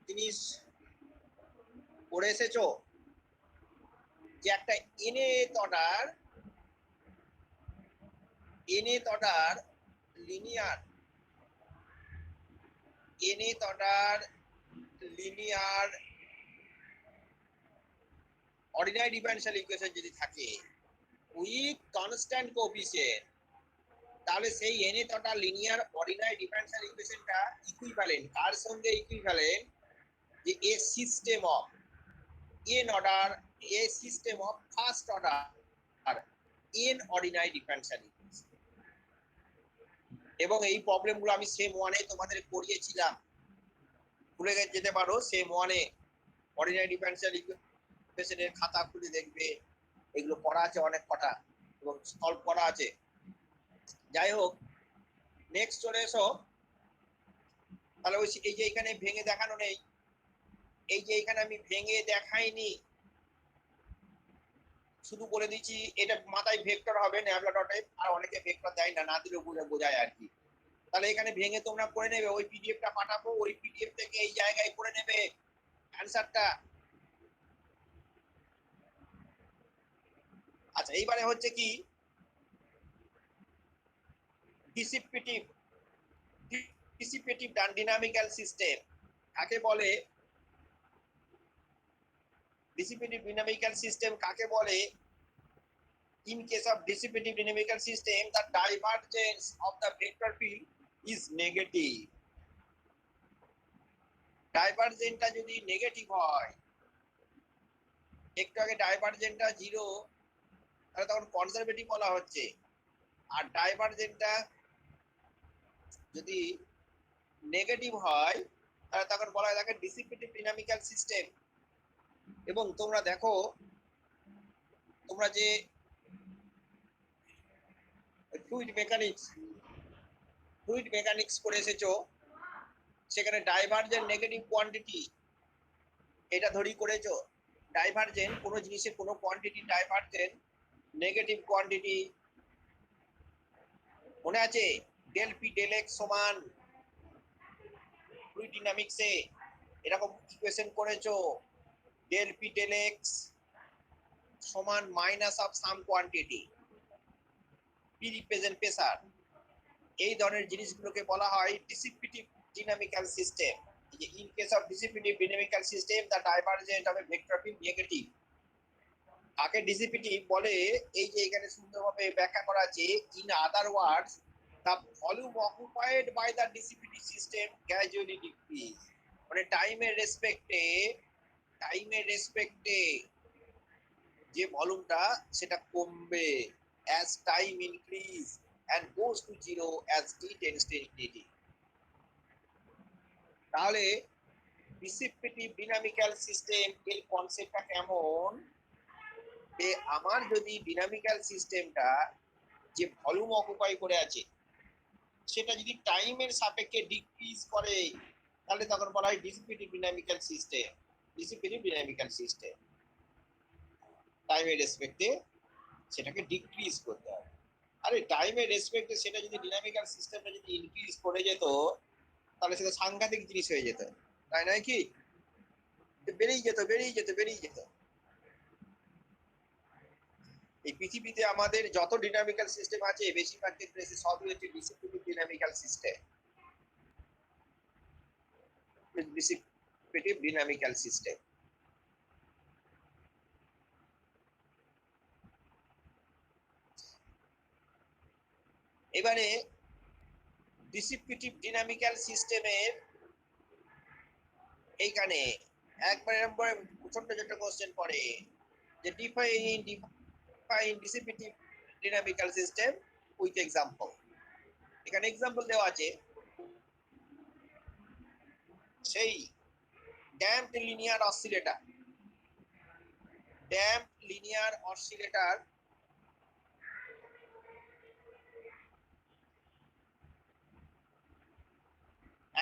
জিনিস পড়ে এসেছো যে একটা nth order linear ordinary differential equation যদি থাকে উইথ কনস্ট্যান্ট কোএফিসিয়েন্ট, তাহলে সেই nth order linear ordinary differential ইকুয়েশনটা ইকুইভ্যালেন্ট কার সঙ্গে ইকুইভ্যালেন্ট, যে a system of n order, a system of first order n ordinary differential equation. এবং এই প্রবলেমগুলো আমি সেম ওয়ানে তোমাদের করিয়েছিলাম, ভুলে যেতে পারো। সেম ওয়ানে অর্ডিনারি ডিফারেনশিয়াল ইকুয়েশনের খাতা খুলে দেখবে, এগুলো পড়া আছে অনেক কটা এবং সলভ করা আছে। যাই হোক, নেক্সট চলে এসো। তাহলে ওই এই যে এখানে ভেঙে দেখানো নেই, এই যে এখানে আমি ভেঙে দেখাইনি, শুধু বলে দিচ্ছি এটা মাথায় ভেক্টর হবে ন্যাবলা ডটে, আর অনেকে ভেক্টর দেয় না, না দিলেও বোঝায় আর কি। তাহলে এখানে ভেঙে তোমরা করে নেবে, ওই পিডিএফটা পাঠাবো, ওই পিডিএফ থেকে এই জায়গায় করে নেবে অ্যানসারটা। আচ্ছা, এইবারে হচ্ছে কি ডিসিপেটিভ ডাইনামিক্যাল সিস্টেম কাকে বলে? ডিসিপেটিভ ডাইনামিক্যাল সিস্টেম কাকে বলে? In case of dissipative dynamical system, the divergence of the vector field is negative. ডাইভারজেন্টটা যদি নেগেটিভ হয়, একটু আগে ডাইভারজেন্টটা 0, তাহলে তখন কনজারভেটিভ বলা হচ্ছে। আর ডাইভারজেন্টটা যদি নেগেটিভ হয়, তাহলে তখন বলা হয় তাকে ডিসিপেটিভ ডাইনামিক্যাল সিস্টেম। এবং তোমরা দেখো, তোমরা যে ফ্লুইড মেকানিক্স করে এসেছো, সেখানে ডাইভারজেন্ট নেগেটিভ কোয়ান্টিটি এটা ধরি করেছো। ডাইভারজেন্ট কোনো জিনিসের কোনো কোয়ান্টিটি ডাইভারজেন্ট নেগেটিভ কোয়ান্টিটি মনে আছে? ডেল পি ডেল এক্স সমান ফ্লুইড ডাইনামিক্সে এরকম ইকুয়েশন করেছো, ডেল পি ডেল এক্স সমান minus of some quantity, P represent pressure. এই ধরনের জিনিসগুলোকে বলা হয় ডিসিপেটিভ dynamical system. In case of dissipative dynamical system, the divergence of a vector field negative. কাকে ডিসিপিটিভ বলে? এই যে এখানে সুন্দরভাবে ব্যাখ্যা করা আছে, in other words, the volume occupied by the dissipative system gradually decrease. মানে টাইমের রেসপেক্টে যে ভলিউমটা সেটা কমবে as time increase and goes to zero as t tends to infinity. তাহলে ডিসিপেটিভ ডাইনামিক্যাল সিস্টেম এর কনসেপ্টটা কেমন? যে আমার যদি ডাইনামিক্যাল সিস্টেমটা যে ভলিউম অকুপাই করে আছে সেটা যদি টাইমের সাপেক্ষে ডিক্রিজ করে, তাহলে তখন বলা হয় ডিসিপেটিভ ডাইনামিক্যাল সিস্টেম। টাইমের রেসপেক্টে সেটাকে ডিক্রিজ করতে হবে। আরে টাইমের রেসপেক্টে সেটা যদি ডাইনামিক্যাল সিস্টেমটা যদি ইনক্রিজ করে যেত, তাহলে সেটা সাংঘাতিক জিনিস হয়ে যেত, তাই নয় কি? বেড়েই যেত। এই পৃথিবীতে আমাদের যত ডাইনামিক্যাল সিস্টেম আছে, বেশিরভাগ ক্ষেত্রে সবই হচ্ছে ডিসিপেটিভ ডাইনামিক্যাল সিস্টেম। এবারে ডিসিপেটিভ ডাইনামিক্যাল সিস্টেমের এইখানে একবারে ছোট্ট ছোট্ট কোশ্চেন পড়ে যে define ডিসিপেটিভ dynamical system with example. এখানে এক্সাম্পল দেওয়া আছে, সেই ড্যাম্পড লিনিয়ার অসিলেটর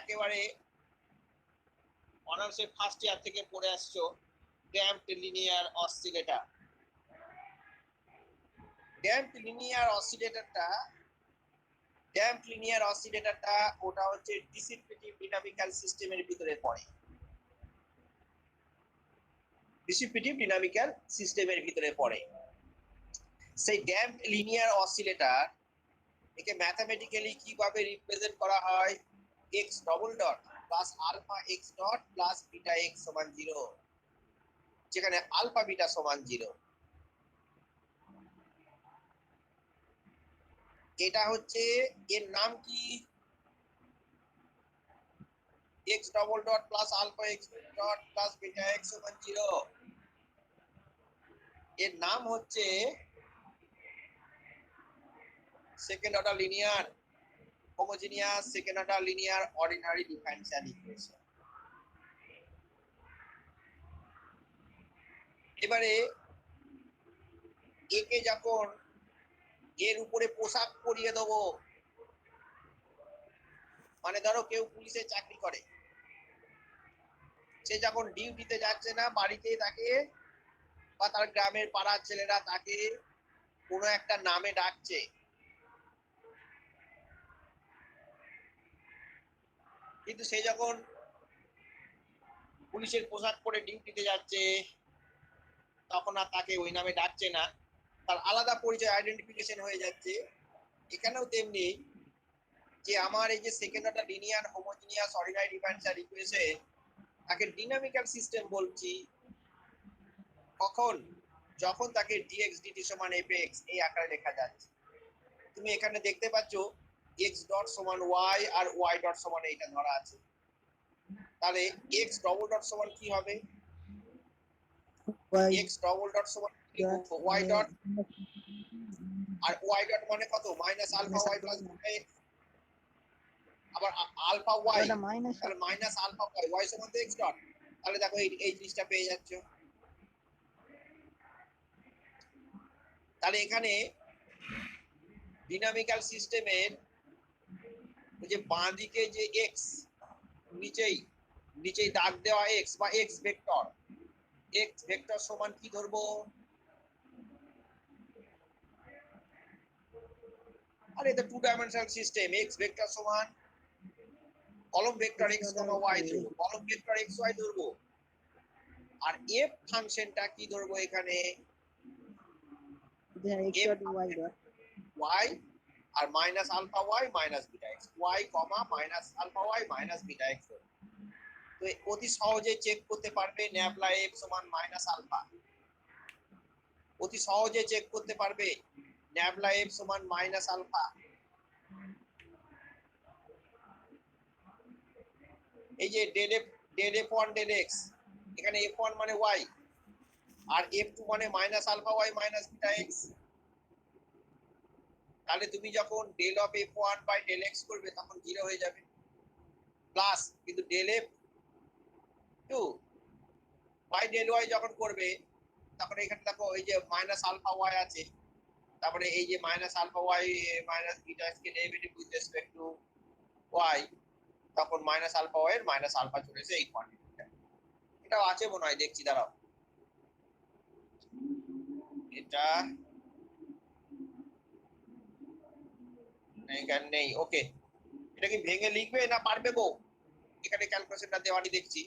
একেবারে অনার্সের ফার্স্ট ইয়ার থেকে পড়ে আসছো। ড্যাম্পড লিনিয়ার অসিলেটরটা ওটা হচ্ছে ডিসিপেটিভ ডাইনামিক্যাল সিস্টেমের ভিতরে পড়ে। সেই ড্যাম্পড লিনিয়ার অসিলেটর একে ম্যাথমেটিক্যালি কিভাবে রিপ্রেজেন্ট করা হয়? x double dot plus alpha x dot plus beta x সমান 0, যেখানে আলফা বিটা সমান 0। এটা হচ্ছে এর নাম কি x double dot plus alpha x dot plus beta x সমান 0 এর নাম হচ্ছে second order linear homogeneous second order linear ordinary differential equation. এবারে একে যখন এর উপরে পোশাক পরিয়ে দেবো, মানে ধরো কেউ পুলিশে চাকরি করে, সে যখন ডিউটিতে যাচ্ছে না, বাড়িতেই থাকে, বা তার গ্রামের পাড়ার ছেলেরা তাকে কোনো একটা নামে ডাকছে, কিন্তু সে যখন পুলিশের পোশাক পরে ডিউটিতে যাচ্ছে তখন আর তাকে ওই নামে ডাকছে না, তার আলাদা পরিচয় আইডেন্টিফিকেশন হয়ে যাচ্ছে। এখানেও তেমনি যে আমার এই যে second order linear homogeneous ordinary differential equation, তাকে ডিনামিক্যাল সিস্টেম বলছি কখন, যখন তাকে dx dt সমান fx এই আকারে লেখা যাচ্ছে। তুমি এখানে দেখতে পাচ্ছ x ডট সমান y আর y ডট সমান এইটা ধরা আছে, তাহলে x ডবল ডট সমান কি হবে, y x ডবল ডট সমান dot y ডট, আর y ডট মানে কত, minus alpha y plus beta x, আবার আলফা y, এটা মাইনাস তাহলে মাইনাস আলফা y সমান তো x ডট, তাহলে দেখো এই জিনিসটা পেয়ে যাচ্ছ। তাহলে এখানে ডিনামিক্যাল সিস্টেমের যে বাঁ দিকে যে x নিচেই দাগ দেওয়া x বা x ভেক্টর সমান কি ধরবো, আর এটা two dimensional system, x vector সমান কলম ভেক্টর x, y ধরবো, কলম ভেক্টর x y ধরবো, আর f ফাংশনটা কি ধরবো এখানে, x dot y dot y আর minus alpha y minus beta x, y minus alpha y minus beta x। তো অতি সহজে চেক করতে পারবে ন্যাবলা f সমান মাইনাস আলফা, অতি সহজে চেক করতে পারবে ন্যাবলা f সমান মাইনাস আলফা। এই যে ডেল f1 ডেল x, এখানে f1 মানে y আর f2 মানে minus alpha y minus beta x, তাহলে তুমি যখন del of f1 by del x করবে তখন 0 হয়ে যাবে, প্লাস কিন্তু del f2 by del y যখন করবে তখন এখানে দেখো এই যে মাইনাস আলফা y আছে, তারপরে এই যে minus alpha y minus beta x কে derivative with respect to y, তখন মাইনাস আলফা y এর মাইনাস আলফা চলে এসে এই কোয়ান্টিটিটা, এটাও আছে মনে হয়, দেখছি দাঁড়াও, এটা এখানে নেই, ওকে, এটা কি ভেঙে লিখবে না পারবে গো, এখানে ক্যালকুলেশনটা দেওয়ানি দেখছি,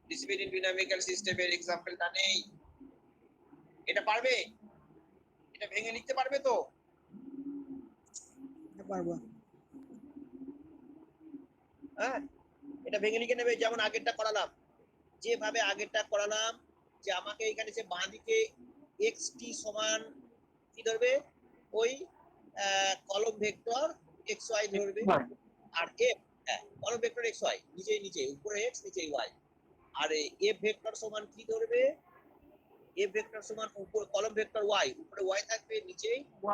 ডিসক্রিট ডিনামিক্যাল সিস্টেমের এক্সাম্পলটা নেই, এটা পারবে, এটা ভেঙে লিখতে পারবে তো, পারবো। হ্যাঁ এটা ভেঙে লিখে নেবে, যেমন আগেরটা করালাম, যেভাবে আগেরটা করালাম, যে আমাকে এখানে যে বাঁ দিকে xt সমান কি ধরবে, ওই কলম ভেক্টর xy ধরবে, আর f, হ্যাঁ কলম ভেক্টর xy নিচে উপরে x নিচে y, আর f ভেক্টর সমান কি ধরবে, f ভেক্টর সমান উপর কলম ভেক্টর y, উপরে y থাকবে, নিচে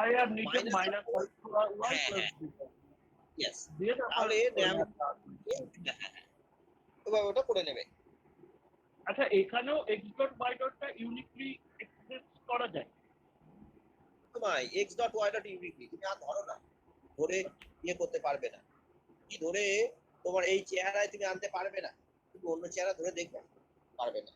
y আর নিচে minus alpha y plus beta, yes, দিয়ে তাহলে ওটা করে নেবে। আচ্ছা এখানেও x ডট y ডটটা ইউনিকলি এক্সপ্রেস করা যায়, তোমায় x dot y dot uniquely তুমি আর ধরো না, ধরে ইয়ে করতে পারবে না, কি ধরে তোমার এই চেহারায় তুমি আনতে পারবে না, তুমি অন্য চেহারা ধরে দেখবে পারবে না,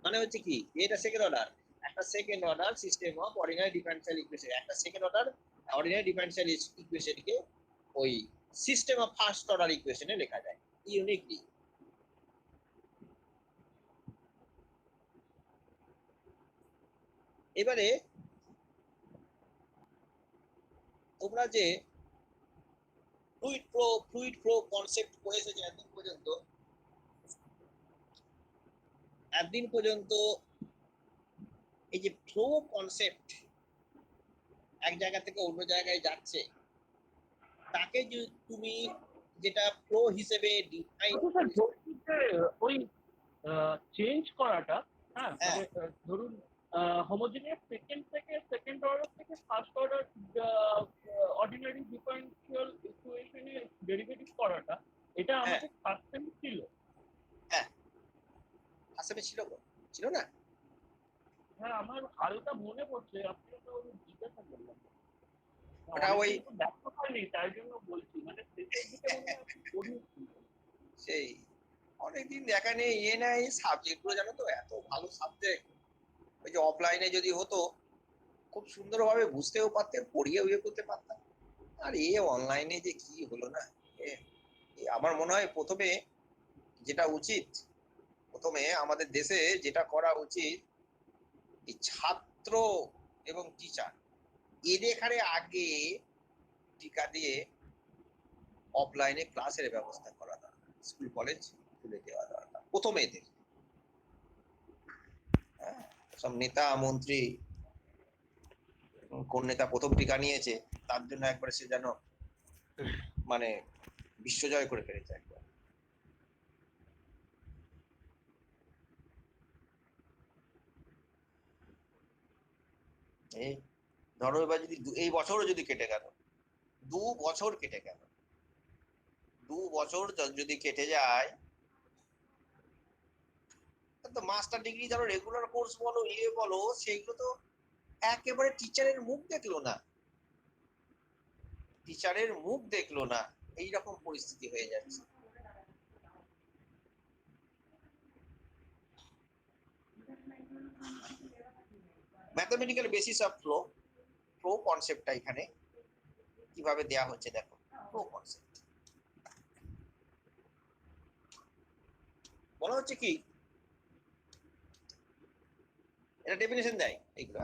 মানে হচ্ছে কি এটা সেকেন্ড অর্ডার, একটা second order system of ordinary differential equation, একটা সেকেন্ড অর্ডার অর্ডিনারি ডিফারেনশিয়াল ইকুয়েশনকে ওই সিস্টেম অফ ফার্স্ট অর্ডার ইকুয়েশনে লেখা যায় ইউনিকলি। এবারে তোমরা যে ফ্লুইড ফ্লো কনসেপ্ট করে এসেছে এতদিন পর্যন্ত এই যে ফ্লো কনসেপ্ট এক জায়গা থেকে অন্য জায়গায় যাচ্ছে, তাকে যে তুমি যেটা ফ্লো হিসেবে ডিফাইন আচ্ছা স্যার, বলছি যে ওই চেঞ্জ করাটা, হ্যাঁ হ্যাঁ মানে ধরুন হোমোজিনিয়াস সেকেন্ড থেকে সেকেন্ড অর্ডার থেকে ফার্স্ট অর্ডার অর্ডিনারি ডিফারেন্সিয়াল ইকুয়েশনে ডেরিভেটিভ করাটা, এটা হ্যাঁ আমাদের ফার্স্ট টাইম ছিল। হ্যাঁ আসলে ছিল গো, ছিল না? হ্যাঁ, আমার হালকা মনে পড়ছে, আপনি তো জিজ্ঞাসা করলাম। ওটা ওই অনেকদিন তো দেখা হয়নি, তাই জন্য বলছি, মানে শেষের দিকে মনে হয় আপনি পড়িয়েছি। সেই অনেকদিন দেখা নেই, না এই সাবজেক্ট গুলো জানো তো এত ভালো সাবজেক্ট, ওই যে অফলাইনে যদি হতো খুব সুন্দরভাবে বুঝতেও পারতেন, পড়িয়েও ইয়ে করতে পারতাম। আর অনলাইনে যে কি হলো না, আমার মনে হয় প্রথমে যেটা উচিত, প্রথমে আমাদের দেশে যেটা করা উচিত, এই ছাত্র এবং টিচার এদের এখানে আগে টিকা দিয়ে অফলাইনে ক্লাসের ব্যবস্থা করা দরকার, স্কুল কলেজ খুলে দেওয়া দরকার প্রথমে এদের। হ্যাঁ, সব নেতা মন্ত্রী, কোন নেতা প্রথম টিকা নিয়েছে তার জন্য একবার সে যেন মানে বিশ্বজয় করে ফেলেছে একবার। এই ধরো এবার যদি এই বছরও যদি কেটে গেল, 2 বছর কেটে গেল, 2 বছর যদি কেটে যায়, তো মাস্টার ডিগ্রি ধরো রেগুলার কোর্স বলো বলো, সেগুলো তো একেবারে টিচারের মুখ দেখলো না, টিচারের মুখ দেখলো না, এইরকম পরিস্থিতি হয়ে যাচ্ছে। Mathematical basis of flow, flow কনসেপ্টটা এখানে কিভাবে দেয়া হচ্ছে দেখো, ফ্লো কনসেপ্ট বলা হচ্ছে কি, এটা ডেফিনেশন দেয়, এইগুলো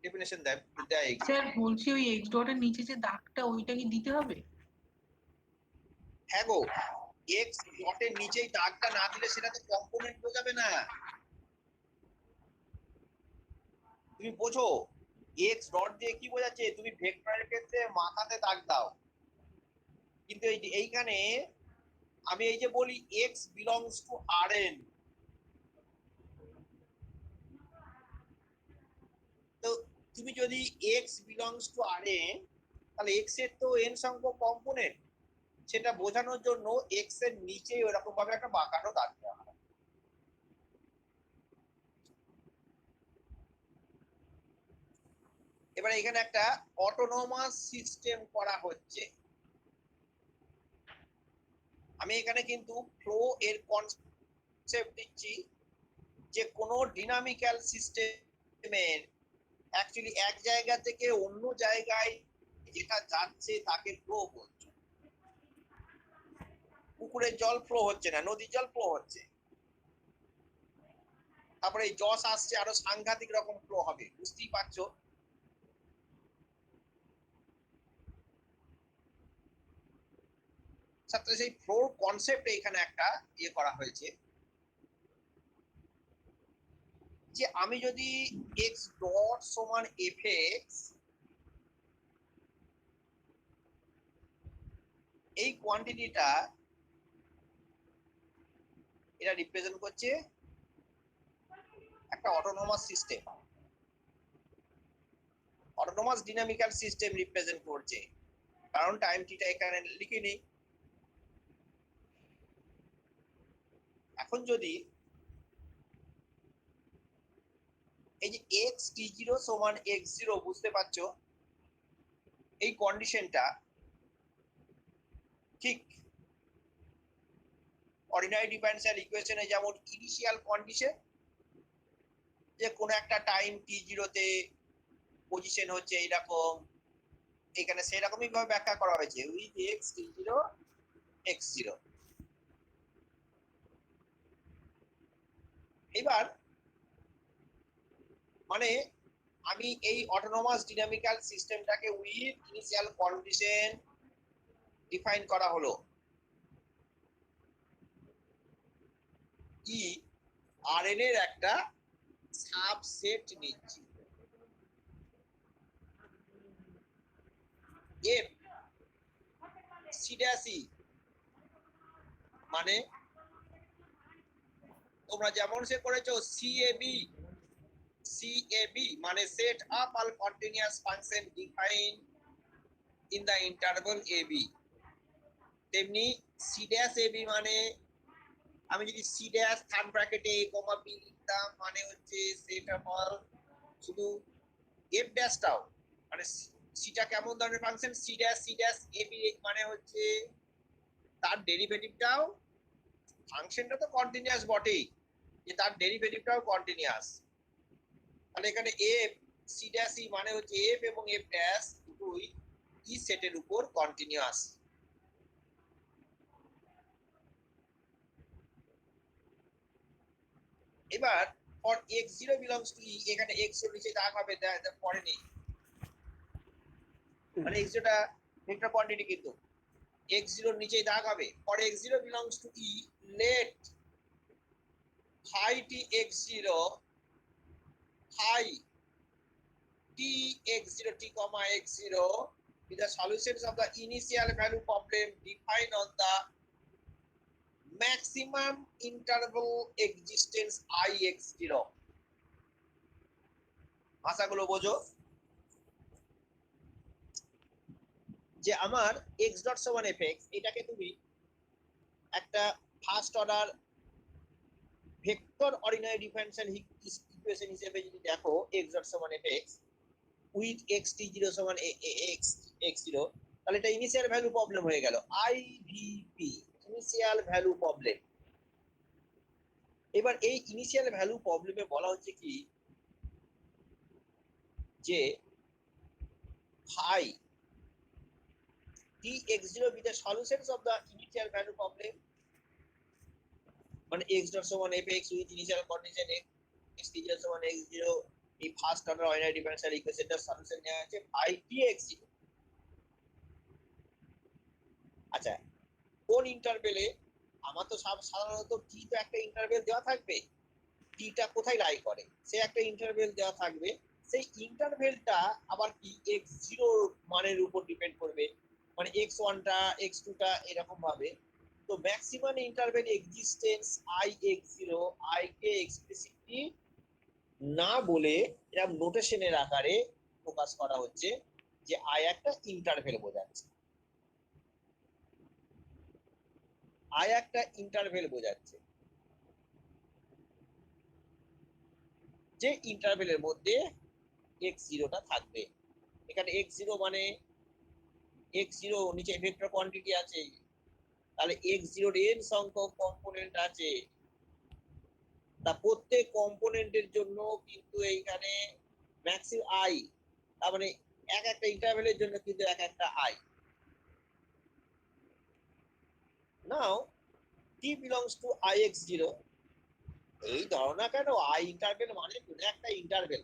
ডেফিনেশন দেয় দেয়। স্যার বলছি ওই এক্স ডটের নিচে যে দাগটা ওইটা কি দিতে হবে? হ্যাঁ গো, এক্স ডটের নিচেই দাগটা না দিলে সেটা তো কম্পোনেন্ট বোঝাবে না। তুমি বোঝো এক্স ডট দিয়ে কি বোঝাচ্ছে, তুমি ভেক্টরের ক্ষেত্রে মাথাতে দাগ দাও, কিন্তু এইখানে আমি এই যে বলি x belongs to R n, তো তুমি যদি x belongs to R n, তাহলে এক্স এর তো এন সংখ্যক কম্পোনেন্ট, সেটা বোঝানোর জন্য এক্স এর নিচে ওরকম ভাবে একটা বাঁকানো দাগ দেওয়া হয়। এবার এখানে একটা অটোনোমাস সিস্টেম করা হচ্ছে, আমি এখানে কিন্তু ফ্লো এর কনসেপ্ট দিচ্ছি, যে কোনো ডিনামিক্যাল সিস্টেমের অ্যাকচুয়ালি এক জায়গা থেকে অন্য জায়গায় যেটা যাচ্ছে তাকে ফ্লো বলছে। পুকুরের জল ফ্লো হচ্ছে না, নদীর জল ফ্লো হচ্ছে, তারপরে এই জস আসছে, আরো সাংঘাতিক রকম ফ্লো হবে, বুঝতেই পারছো। ছাত্র সেই ফ্লোর কনসেপ্ট এখানে একটা ইয়ে করা হয়েছে, যে আমি যদি এক্স ডট সমান এফ এক্স, এই কোয়ান্টিটিটা এটা রিপ্রেজেন্ট করছে একটা autonomous system, autonomous dynamical system represent করছে, কারণ টাইম টিটা এখানে লিখিনি। এখন যদি এই যে এক্স টি জিরো সমান এক্স জিরো, বুঝতে পারছো এই কন্ডিশনটা ঠিক অর্ডিনারি ডিফারেনশিয়াল ইকুয়েশনে যেমন ইনিশিয়াল কন্ডিশন, যে কোনো একটা টাইম টি জিরোতে পজিশন হচ্ছে এইরকম, এখানে সেরকমই ভাবে ব্যাখ্যা করা হয়েছে with ex T zero x zero. এবার মানে আমি এই অটোনোমাস ডিনামিক্যাল সিস্টেমটাকে উইথ ইনিশিয়াল কন্ডিশন ডিফাইন করা হলো, ই আর এন এর একটা সাবসেট নিচ্ছি, এফ সি ড্যাশ ই মানে তোমরা যেমন সে করেছো সিএবি মানে set of all continuous function define in the interval AB, তেমনি সি ড্যাশ এবি মানে আমি যদি সি ড্যাশ থার্ড ব্র্যাকেটে এ কমা বি লিখতাম মানে হচ্ছে সেট আপ অল শুধু এফ ড্যাশটাও মানে সিটা কেমন ধরনের ফাংশন সি ড্যাশ এবি মানে হচ্ছে তার ডেরিভেটিভটাও ফাংশনটা তো কন্টিনিউয়াস বটেই, যে তার ডেরিভেটিভটাও কন্টিনিউয়াস। তাহলে এখানে এফ সি ড্যাশ ই মানে হচ্ছে এফ এবং এফ ড্যাশ দুটোই ই সেটের উপর কন্টিনিউয়াস। এবার for x0 belongs to e, এখানে x0 নিচে দাগ হবে পরে নেই, মানে x0 টা ভেক্টর কোয়ান্টিটি কিন্তু x0 নিচে দাগ হবে for x0 belongs to e let phi t x0 phi t x0 t comma x0 with the solutions of the initial value problem defined on the maximum interval existence I x0। ভাষাগুলো বোঝো যে আমার x dot সমান fx, এটাকে তুমি একটা first order vector ordinary differential equation হিসেবে যদি দেখো x ডট সমান fx উইথ xt0 সমান x0, তাহলে এটা ইনিশিয়াল ভ্যালু প্রবলেম হয়ে গেল, আইভিপি ইনিশিয়াল ভ্যালু প্রবলেম। এবার এই ইনিশিয়াল ভ্যালু প্রবলেমে বলা হচ্ছে কি যে phi t x0 with the solutions of the initial value problem মানে x dot সমান fx with initial condition x0 সমান x0, এই ফার্স্ট অর্ডার অর্ডিনারি ডিফারেনশিয়াল ইকুয়েশনটার সলিউশন নেওয়া আছে phi t x0। আচ্ছা কোন ইন্টারভেলে, আমার তো সাধারণত t তো একটা ইন্টারভেল দেওয়া থাকবে, t টা কোথায় লাই করে সে একটা ইন্টারভেল দেওয়া থাকবে, সেই ইন্টারভেলটা আবার কি x0 মানের উপর ডিপেন্ড করবে, মানে x1 টা x2 টা এরকম ভাবে। তো maximum interval existence I x0 I K explicitly না বলে এরকম নোটেশনের আকারে প্রকাশ করা হচ্ছে যে I একটা ইন্টারভেল বোঝাচ্ছে, I একটা ইন্টারভেল বোঝাচ্ছে যে ইন্টারভেলের মধ্যে x0 টা থাকবে। এখানে x0 মানে x0 নিচে ভেক্টর কোয়ান্টিটি আছে, তাহলে x0 এর n সংখ্যক কম্পোনেন্ট আছে, তা প্রত্যেক কম্পোনেন্টের জন্য কিন্তু এইখানে ম্যাক্সিমাম i, তার মানে এক একটা ইন্টারভেলের জন্য কিন্তু এক একটা i। Now t belongs to I x0, এই ধারণা কেন i ইন্টারভেল মানে কোনো একটা interval,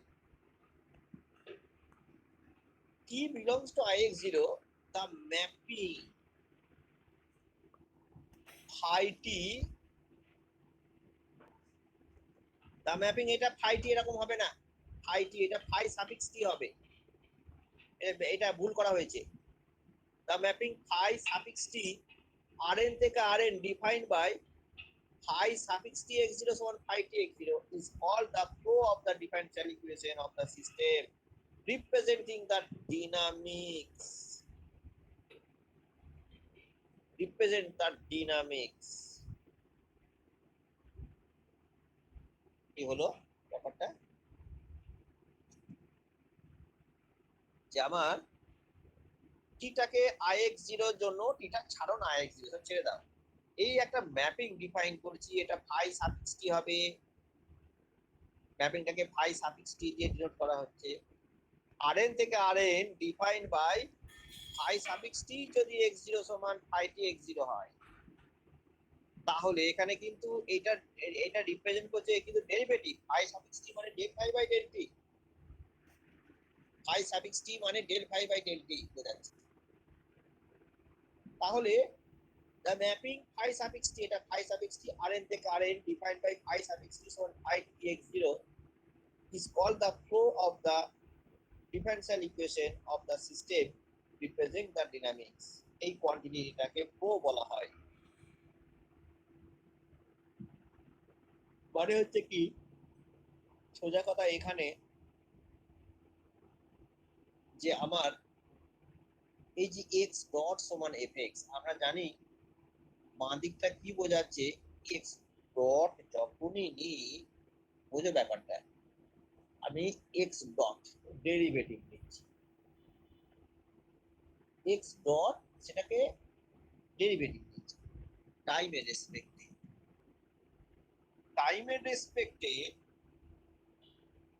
t belongs to I x0 the mapping phi t, the mapping এটা phi t এরকম হবে না, phi t এটা phi suffix t হবে, এটা ভুল করা হয়েছে। the mapping phi suffix t rn থেকে rn defined by phi suffix t x0 সমান phi t x0 is called the flow of the differential equation of the system representing the dynamics, represent the dynamics। কি হলো ব্যাপারটা, যে আমার টিটাকে ix0 এর জন্য টিটা ছাড়ো না ix0 ছেড়ে দাও, এই একটা ম্যাপিং ডিফাইন করেছি, এটা phi suffix t হবে, ম্যাপিংটাকে phi suffix t দিয়ে ডিনোট করা হচ্ছে, rn থেকে rn defined by phi suffix t যদি x0 সমান phi t x0 হয়, তাহলে এখানে কিন্তু এটা রিপ্রেজেন্ট করছে কিন্তু ডেরিভেটিভ phi suffix t মানে del phi বাই del t, phi suffix t মানে del phi বাই del t বোঝাচ্ছে। তাহলে the mapping phi suffix t, এটা phi suffix t rn থেকে rn defined by phi suffix t সমান phi t x0 is called the flow of the differential equation of the system represent the dynamics, এই কোয়ান্টিটিটাকে pro বলা হয়। মানে হচ্ছে কি, সোজা কথা এখানে যে আমার এই যে এক্স ডট সমান এফ এক্স, আমরা জানি বাঁ দিকটা কি বোঝাচ্ছে, এক্স ডট যখনই নিই, বোঝো ব্যাপারটা, আমি এক্স ডট ডেরিভেটিভ নিচ্ছি, এক্স ডট সেটাকে ডেরিভেটিভ নিচ্ছি টাইমের রেসপেক্টে। টাইমের রেসপেক্টে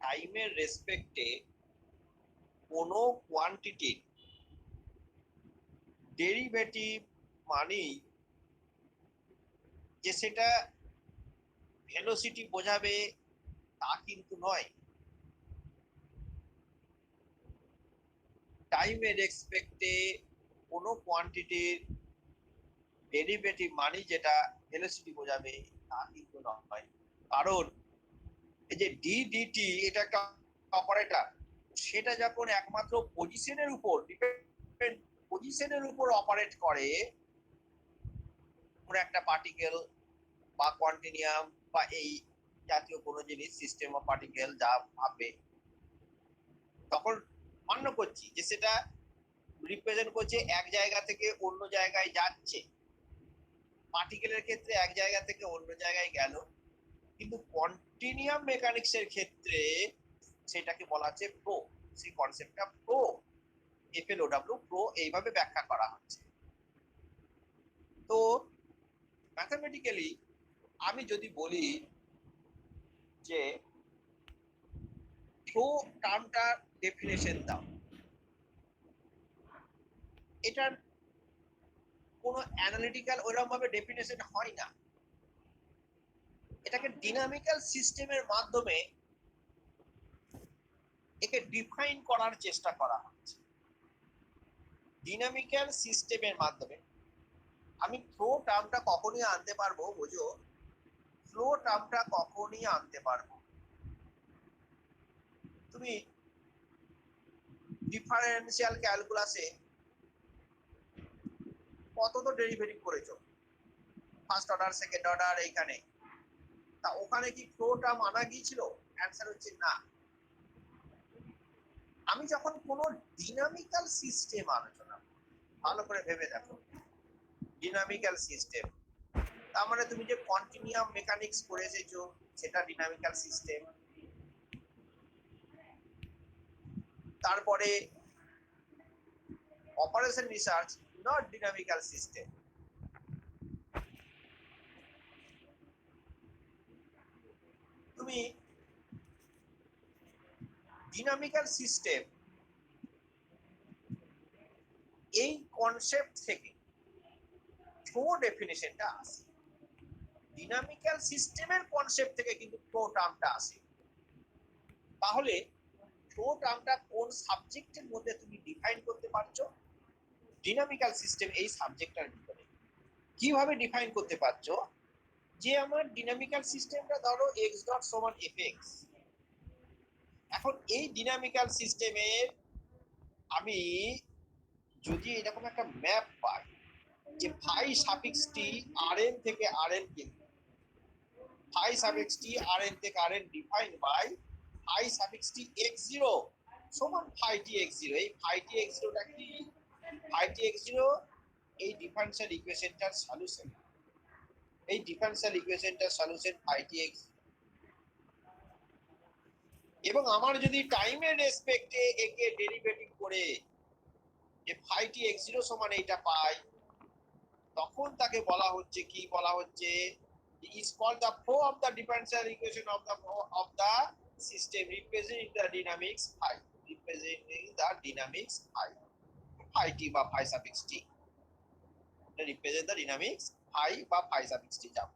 টাইমের রেসপেক্টে কোনো কোয়ান্টিটির ডেরিভেটিভ মানেই যে সেটা ভেলোসিটি বোঝাবে তা কিন্তু নয়। টাইমের রেসপেক্টে কোনো কোয়ান্টিটির ডেরিভেটিভ মানে যেটা ভেলোসিটি বোঝাবে তা কিন্তু নয়। কারণ এই যে ডি ডিটি এটা একটা অপারেটর, সেটা যখন একমাত্র পজিশনের উপর অপারেট করে, কোনো একটা পার্টিকেল বা কন্টিনিউয়াম বা এই জাতীয় কোনো জিনিস, সিস্টেম অফ পার্টিকেল যা ভাববে, তখন মান্য করছি যে সেটা রিপ্রেজেন্ট করছে এক জায়গা থেকে অন্য জায়গায় যাচ্ছে। পার্টিকেলের ক্ষেত্রে এক জায়গা থেকে অন্য জায়গায় গেল, কিন্তু কন্টিনিউয়াম মেকানিক্সের ক্ষেত্রে সেটাকে বলা হচ্ছে প্রো, সেই কনসেপ্টটা প্রো, এফএলওডব্লিউ প্রো এইভাবে ব্যাখ্যা করা হচ্ছে। তো ম্যাথমেটিক্যালি আমি যদি বলি যে প্রো টার্মটার ডেফিনেশন দাও, এটার কোনো অ্যানালিটিক্যাল ওইরকম ভাবে ডেফিনেশন হয় না। এটাকে ডিনামিক্যাল সিস্টেমের মাধ্যমে একে ডিফাইন করার চেষ্টা করা হচ্ছে। ডিনামিক্যাল সিস্টেমের মাধ্যমে আমি ফ্লো টার্মটা কখনই আনতে পারবো, বুঝো, ফ্লো টার্মটা কখনই আনতে পারবো। তুমি ডিফারেন্সিয়াল ক্যালকুলাসে কত তো ডেরিভেটিভ করেছো, ফার্স্ট অর্ডার সেকেন্ড অর্ডার, এইখানে তা ওখানে কি ফ্লো টার্ম আনা গিয়েছিল? অ্যান্সার হচ্ছে না। আমি যখন কোনো ডিনামিক্যাল সিস্টেম আলোচনা, ভালো করে ভেবে দেখো, ডিনামিক্যাল সিস্টেম তার মানে তুমি যে কন্টিনিউয়াম মেকানিক্স করে এসেছো সেটা ডিনামিক্যাল সিস্টেম। তারপরে অপারেশন রিসার্চ, নট ডিনামিক্যাল সিস্টেম। তুমি ডিনামিক্যাল সিস্টেম এই কনসেপ্ট থেকে ফ্লো ডেফিনিশনটা আসে, ডিনামিক্যাল সিস্টেমের কনসেপ্ট থেকে কিন্তু ফ্লো টার্মটা আসে। তাহলে ফ্লো টার্মটা কোন সাবজেক্টের মধ্যে তুমি ডিফাইন করতে পারছো? ডিনামিক্যাল সিস্টেম এই সাবজেক্টটার ভিতরে। কিভাবে ডিফাইন করতে পারছো? যে আমার ডিনামিক্যাল সিস্টেমটা ধরো এক্স ডট সমান এফ এক্স। এখন এই ডিনামিক্যাল সিস্টেমের আমি যদি এরকম একটা ম্যাপ পাই যে phi suffix T R N থেকে আর এন, কিন্তু phi suffix T R N থেকে R N defined by phi suffix T x zero সমান ফাই টি এক্স জিরো। এই ফাই টি এক্স জিরোটা কি? ফাই টি এক্স জিরো এই differential ইকুয়েশনটার solution, এই ডিফারেনশিয়াল ইকুয়েশনটার সলিউশন ফাই টি এক্স। এবং আমার যদি টাইমের রেসপেক্টে একে ডেরিভেটিভ করে যে ফাই টি এক্স জিরো সমান এইটা পাই, তখন তাকে বলা হচ্ছে কি, বলা হচ্ছে is called the flow of the differential equation of the system representing the dynamics phi, representing the dynamics phi, phi t বা phi suffix t, represent the dynamics phi বা phi suffix t। যাব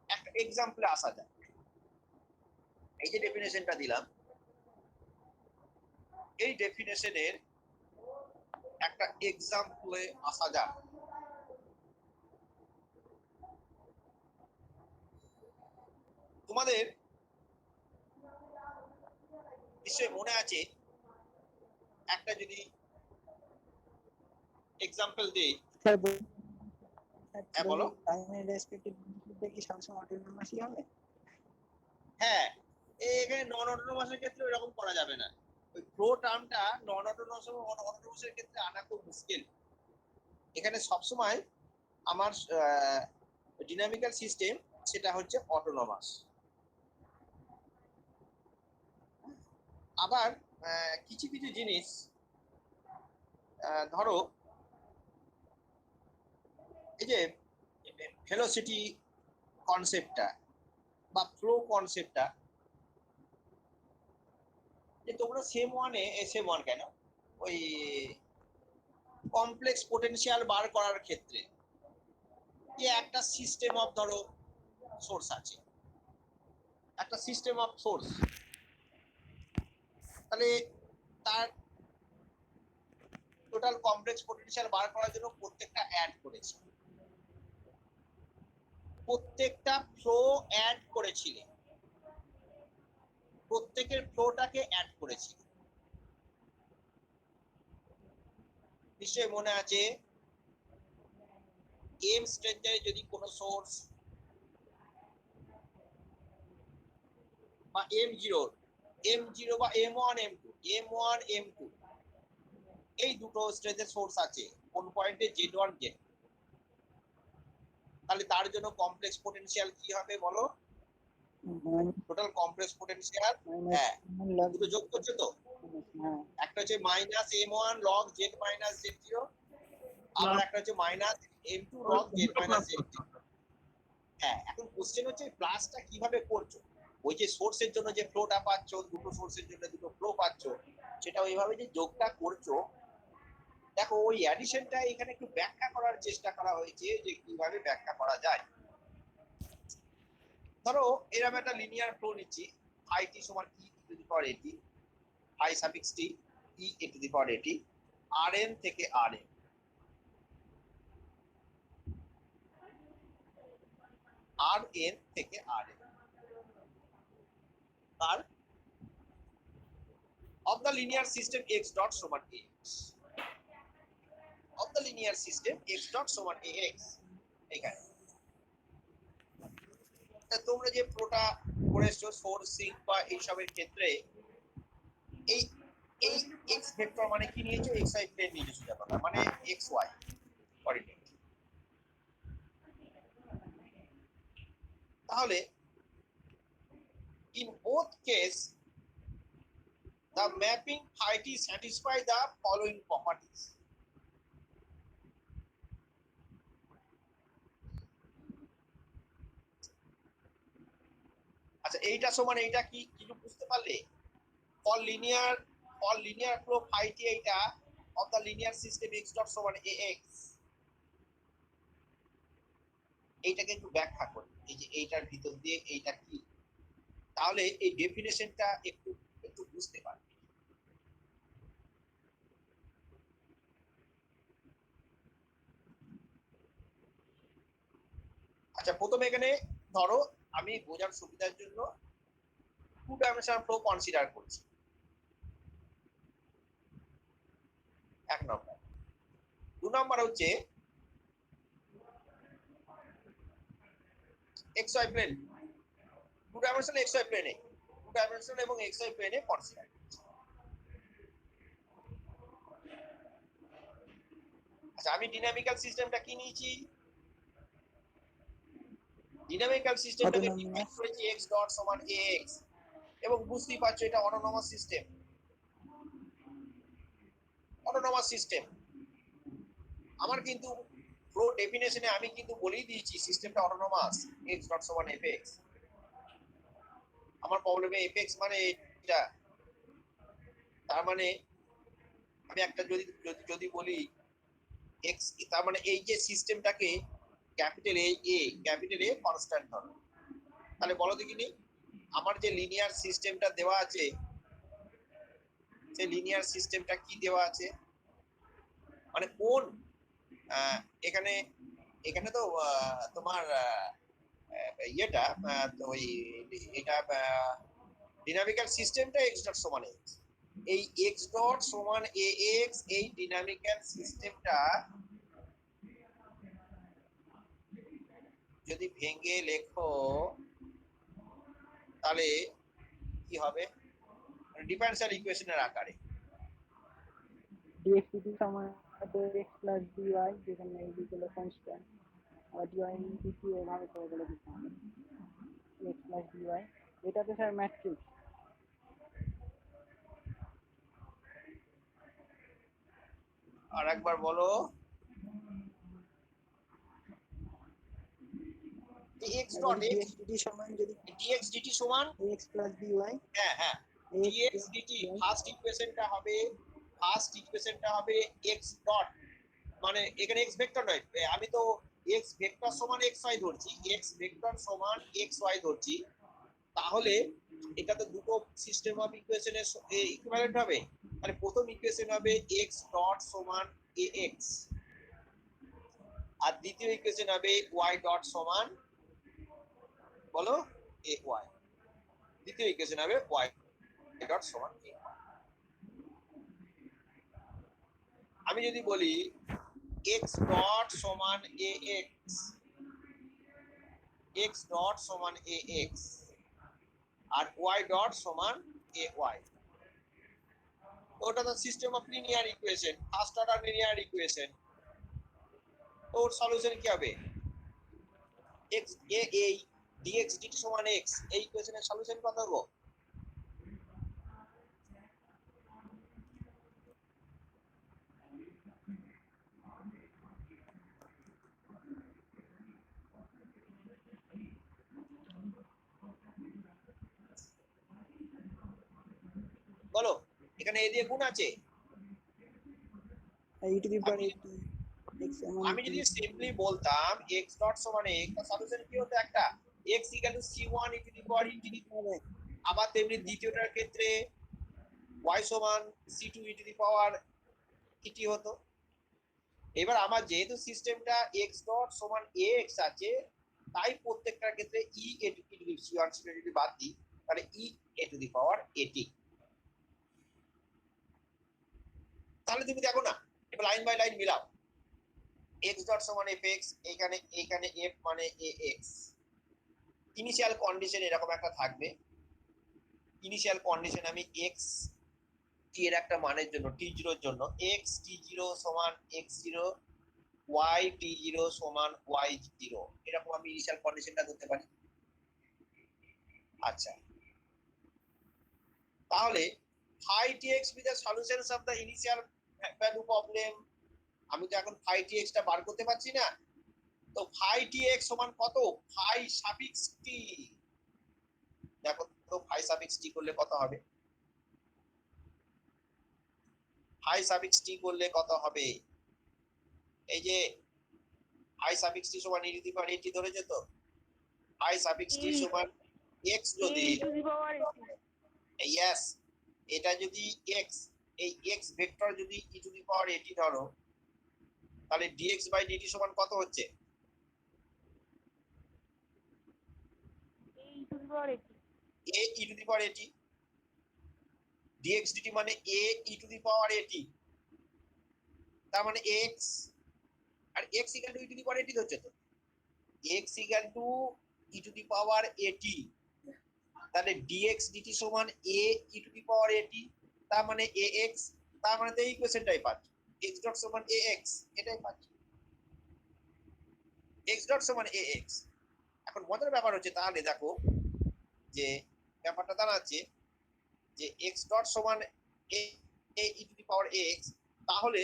একটা এক্সাম্পলে আসা যায়। এই যে ডেফিনেশনটা দিলাম, এই ডেফিনেশনের একটা এক্সাম্পলে আসা যায়। তোমাদের নিশ্চয়ই মনে আছে একটা যদি এক্সাম্পল দেই, স্যার হ্যাঁ বলো। টাইমের রেসপেক্টিভ কি সবসময় অটোনোমাসই হবে? হ্যাঁ, এখানে নন অটোনোমাসের ক্ষেত্রে এরকম করা যাবে না। ওই প্রো টার্মটা নন অটোনোমাসের ক্ষেত্রে আনা খুব মুশকিল। এখানে সবসময় আমার ডিনামিক্যাল সিস্টেম সেটা হচ্ছে অটোনোমাস। আবার কিছু কিছু জিনিস ধরো এই যে ভেলোসিটি কনসেপ্টটা বা ফ্লো কনসেপ্টটা, যে তোমরা সেম ওয়ান কেন ওই কমপ্লেক্স পোটেনশিয়াল বার করার ক্ষেত্রে যে একটা সিস্টেম অফ ধরো সোর্স আছে, একটা সিস্টেম অফ সোর্স, তাহলে তার টোটাল কমপ্লেক্স পোটেনশিয়াল বার করার জন্য প্রত্যেকটা অ্যাড করেছি, প্রত্যেকটা ফ্লো অ্যাড করেছিলে, প্রত্যেকের ফ্লোটাকে অ্যাড করেছি। নিশ্চয়ই মনে আছে এম স্ট্রেঞ্জারে যদি কোনো সোর্স বা M0 বা M1 M2 এই দুটো স্ট্রেঞ্জের সোর্স আছে কোন পয়েন্টে Z1 Z, তাহলে তার জন্য কমপ্লেক্স পোটেনশিয়াল কি হবে বলো? টোটাল কমপ্লেক্স পোটেনশিয়াল, হ্যাঁ দুটো যোগ করছো তো, একটা হচ্ছে -M1 log Z - Z0, আবার একটা হচ্ছে -M2 log Z - Z0। হ্যাঁ, এখন কোশ্চেন হচ্ছে প্লাসটা কিভাবে করছো? ওই যে সোর্সের জন্য যে ফ্লোটা পাচ্ছো, দুটো সোর্সের জন্য দুটো ফ্লো পাচ্ছো, সেটা ওইভাবে যে যোগটা করছো। দেখো ওই অ্যাডিশনটা এখানে একটু ব্যাখ্যা করার চেষ্টা করা হয়েছে যে কিভাবে ব্যাখ্যা করা যায়। ধরো এরকম একটা লিনিয়ার ফ্লো নিচ্ছি, it সমান e to the power at, i suffix t e to the power at, rn থেকে rn, rn থেকে rn, আর of the linear system x dot সমান ax, of the linear system x dot সমান ax। এখানে তোমরা যে ফ্লোটা করেছো sourcing বা এইসবের ক্ষেত্রে এই এই x ভেক্টর মানে কি নিয়েছো? xy প্লেন নিয়েছো, সোজা কথা মানে xy কোঅর্ডিনেট। তাহলে in both case the mapping phi t satisfy the following properties. আচ্ছা, এইটা সমান এইটা কি কিছু বুঝতে পারলে? for linear flow phi t এইটা of the linear system x dot সমান ax, এইটাকে একটু ব্যাখ্যা করি, এই যে এইটার ভিতর দিয়ে এইটা কি, তাহলে এই ডেফিনেশনটা একটু একটু বুঝতে পারবে। আচ্ছা, প্রথমে এখানে ধরো আমি বোঝার সুবিধার জন্য টু ডাইমেনশনাল ফ্লো কনসিডার করছি, এক নম্বর। দু নম্বর হচ্ছে xy plane, two dimensional xy প্লেনে, টু ডাইমেনশনাল এবং xy প্লেনে কনসিডার। আচ্ছা, আমি ডিনামিক্যাল সিস্টেমটা কি নিয়েছি? ডিনামিক্যাল সিস্টেমটাকে ডিফাইন করেছি x ডট সমান ax, এবং বুঝতেই পারছো এটা অটোনোমাস সিস্টেম। অটোনোমাস সিস্টেম আমার কিন্তু ফ্লো ডেফিনেশনে আমি কিন্তু বলেই দিয়েছি সিস্টেমটা অটোনোমাস, x ডট সমান fx। আমার প্রবলেমে fx মানে এটা, তার মানে আমি একটা যদি যদি বলি x, তার মানে এই যে সিস্টেমটাকে ক্যাপিটাল এ কনস্ট্যান্ট ধরো, তাহলে বলো দেখিনি আমার যে লিনিয়ার সিস্টেমটা দেওয়া আছে সেই লিনিয়ার সিস্টেমটা কি দেওয়া আছে, মানে কোন এখানে এখানে তো তোমার ইয়েটা ওই এটা ডিনামিক্যাল সিস্টেমটা x ডট সমান x, এই এক্স ডট সমান এ এক্স এই ডিনামিক্যাল সিস্টেমটা যদি ভেঙে লেখো তাহলে কি হবে, ডিফারেনশিয়াল ইকুয়েশনের আকারে। dx dt সমান x প্লাস dy, যেখানে এই দিকে কনস্ট্যান্ট, আর dy dt এভাবে করে বলে দিতে হবে x প্লাস dy। এটা তো স্যার ম্যাট্রিক্স। আর একবার বলো, dx dot dx x dt সমান যদি dx dt সমান x প্লাস dy, হ্যাঁ হ্যাঁ dx dt ফার্স্ট ইকুয়েশনটা হবে x ডট, মানে এখানে x ভেক্টর নয়, আমি তো x ভেক্টর সমান xy ধরছি, x ভেক্টর সমান xy ধরছি, তাহলে এটা তো দুটো সিস্টেম অফ ইকুয়েশনের ইকুইভ্যালেন্ট হবে। তাহলে প্রথম ইকুয়েশন হবে x ডট সমান ax, আর দ্বিতীয় ইকুয়েশন হবে y ডট সমান বলো ay, দ্বিতীয় ইকুয়েশন হবে y ডট সমান ay। আমি যদি বলি x ডট সমান ax, x ডট সমান ax আর y ডট সমান ay, ওটা তো system of linear equation, first order linear equation. তো ওর সলিউশন কি হবে, x এই dx dt সমান x, এই ইকুয়েশনের সলিউশন কত হবে? বলো, এখানে এ দিয়ে গুণ আছে, e to the power at x সমান আমি যদি সিম্পলি বলতাম x ডট সমান x, তার সলিউশন কি হতো, একটা x equal two c1 e to the power e to দি, আবার তেমনি দ্বিতীয়টার ক্ষেত্রে y সমান c2 e to the power et হতো। এবার আমার যেহেতু সিস্টেমটা x ডট সমান ax আছে, তাই প্রত্যেকটার ক্ষেত্রে e a to the c1 c2 যদি বাদ দিই তাহলে e a two the power at। তাহলে তুমি দেখো না, এবার লাইন বাই লাইন মিলাও, x ডট সমান fx, এখানে f মানে ax, ইনিশিয়াল কন্ডিশন এরকম একটা থাকবে, ইনিশিয়াল কন্ডিশন আমি x t এর একটা মানের জন্য t0 এর জন্য x t0 সমান x0, y t0 সমান y0, এরকম আমি ইনিশিয়াল কন্ডিশনটা ধরতে পারি। আচ্ছা, তাহলে phi tx be the solutions of the initial value problem, আমি তো এখন phi tx টা বার করতে পারছি না, তো phi tx সমান কত, phi সাফিক্স t, দেখো তো phi সাফিক্স t করলে কত হবে, phi সাফিক্স t করলে কত হবে, এই যে phi সাফিক্স t সমান e to the power at ধরেছে, তো phi সাফিক্স t সমান x যদি e to the power at, yes, এটা যদি x, এই x ভেক্টর যদি e to the power at ধরো, তাহলে dx বাই dt সমান কত হচ্ছে, e to the power at, a e to the power at, dx dt মানে a e to the power at, তার মানে x, আর x equal to e to the power at হচ্ছে, তো x equal to e to the power at, তাহলে dx dt সমান a e to the power at, তার মানে ax, তার মানে তো এই ইকুয়েশনটাই পাচ্ছি, x ডট সমান ax, এটাই পাচ্ছি, x ডট সমান ax। এখন মজার ব্যাপার হচ্ছে, তাহলে দেখো যে ব্যাপারটা দাঁড়াচ্ছে যে x ডট সমান a e to the power x, তাহলে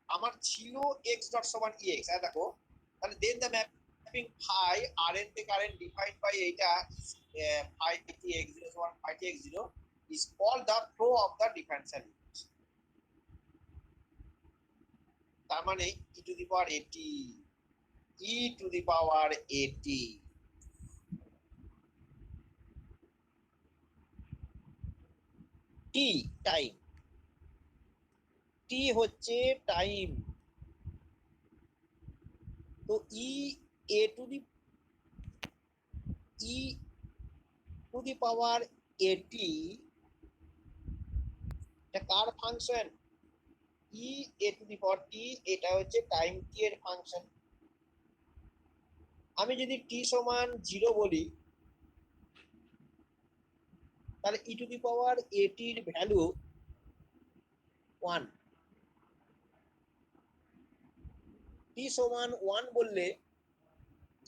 আমার ছিল x ডট সমান ex, দেখো তাহলে দেন দ্য ম্যাপিং phi rn থেকে rn ডিফাইন্ড বাই এইটা phi tx0 সমান phi tx0 is called the flow of the differential equation, তার মানে e to the power at, e to the power at, t time, t হচ্ছে time, তো e a to the e to the power at এটা কার function? E A to the power t, এটা হচ্ছে time টি এর function. আমি যদি টি সমান 0 বলি, তাহলে ই টু দি পাওয়ার এটি এর ভ্যালু 1। টি সমান 1 বললে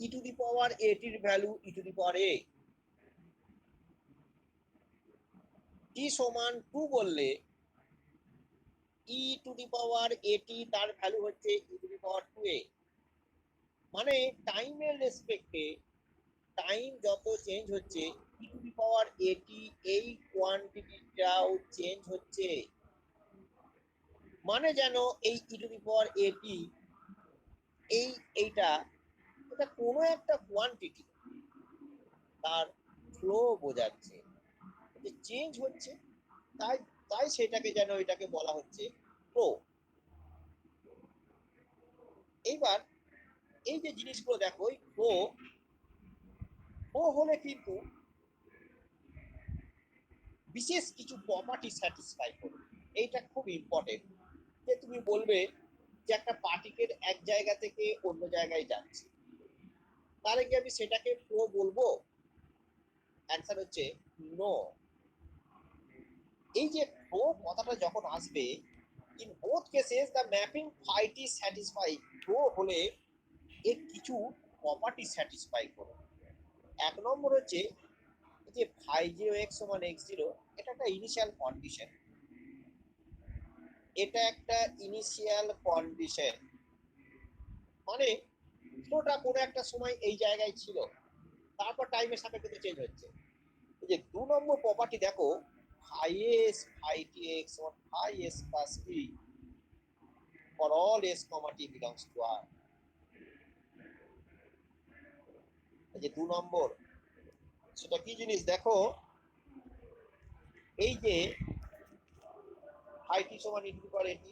ই টু দি পাওয়ার এটি এর ভ্যালু ই টু দি পাওয়ার এ। টি সমান 2 বললে ই টু দি পাওয়ার এটি তার ভ্যালু হচ্ছে e to the power 2a। মানে টাইমের রেসপেক্টে টাইম যত চেঞ্জ হচ্ছে e to the power A T এই কোয়ান্টিটিটাও চেঞ্জ হচ্ছে। মানে যেন এই ই টু দি পাওয়ার এটি এইটা এটা কোনো একটা কোয়ান্টিটি তার ফ্লো বোঝাচ্ছে, যে চেঞ্জ হচ্ছে, তাই তাই সেটাকে যেন এটাকে বলা হচ্ছে ফ্লো। এইবার এই যে জিনিসগুলো দেখো, ফ্লো হলে কিন্তু বিশেষ কিছু প্রপার্টি স্যাটিসফাই করবে। এইটা খুব ইম্পর্টেন্ট, যে তুমি বলবে যে একটা পার্টিকেল এক জায়গা থেকে অন্য জায়গায় যাচ্ছে, তাহলে কি আমি সেটাকে ফ্লো বলবো? অ্যান্সার হচ্ছে নো। এই যে ফ্লো কথাটা যখন আসবে, in both cases the mapping fight is satisfy. Flow হলে এর কিছু প্রপার্টি স্যাটিসফাই করবে। এক নম্বর হচ্ছে যে ফাই 0 x সমান x0, এটা একটা ইনিশিয়াল কন্ডিশন। এটা একটা ইনিশিয়াল কন্ডিশন, মানে ফ্লোটা কোনো একটা সময় এই জায়গায় ছিল, তারপর টাইমের সাপেক্ষে চেঞ্জ হচ্ছে। এই যে 2 নম্বর প্রপার্টি দেখো, phi s phi t x সমান phi s plus t for all s, t belongs to R। এই যে 2 নম্বর, সেটা কি জিনিস দেখো, এই যে ফাই t সমান ই টু দি পাওয়ার এটি,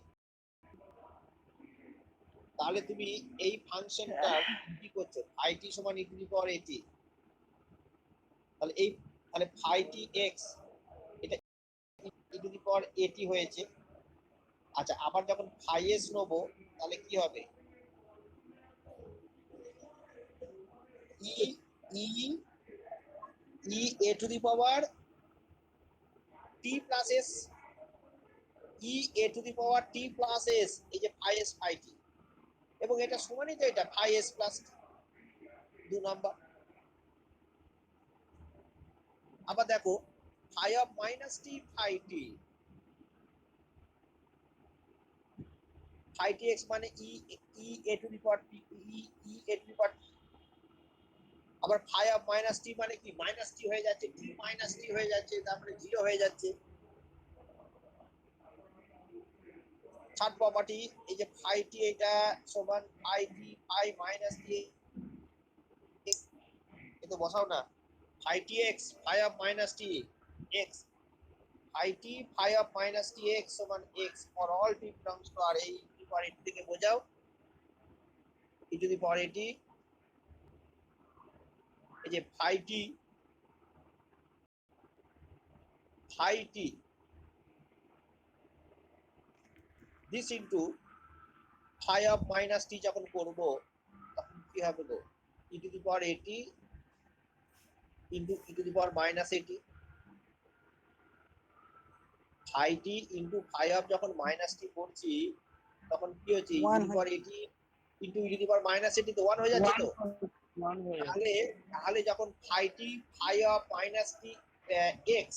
তাহলে তুমি এই ফাংশনটা কি করছো, ফাই t সমান ই টু দি পাওয়ার এটি, তাহলে ফাই t x এটা ই টু দি পাওয়ার এটি হয়েছে। আচ্ছা, আবার যখন ফাই s নেবো তাহলে কি হবে, E E E A to the power T plus S, E A to the power T plus S, এই যে ফাই এস ফাই টি, এবং এটা সমানই তো এটা ফাই এস প্লাস 2 নাম্বার। আবার দেখো phi of minus t phi T, phi T x মানে e E A to the power T, E A to the power টি। আবার ফাই অফ মাইনাস টি মানে কি, মাইনাস টি হয়ে যাচ্ছে, টি মাইনাস টি হয়ে যাচ্ছে, তারপরে 0 হয়ে যাচ্ছে। থার্ড প্রপার্টি, এই যে ফাই টি এটা সমান ফাই টি ফাই মাইনাস টি, এটা বসাও না, phi T X phi of minus T X, phi T phi of minus T X সমান X for all T belongs to R. এই ই টু দি পাওয়ার এটি থেকে বোঝাও, ই টু দি পাওয়ার এটি, এই যে phi T this into phi of minus T যখন করব, তখন কি হবে গো, ই to the power a t into e to the power minus a t, phi t into phi of যখন মাইনাস টি করছি, তখন কি হচ্ছে, e to the power a t into e to the power minus a t, তো 1 হয়ে যাচ্ছে তো। তাহলে যখন phi T phi of minus T x,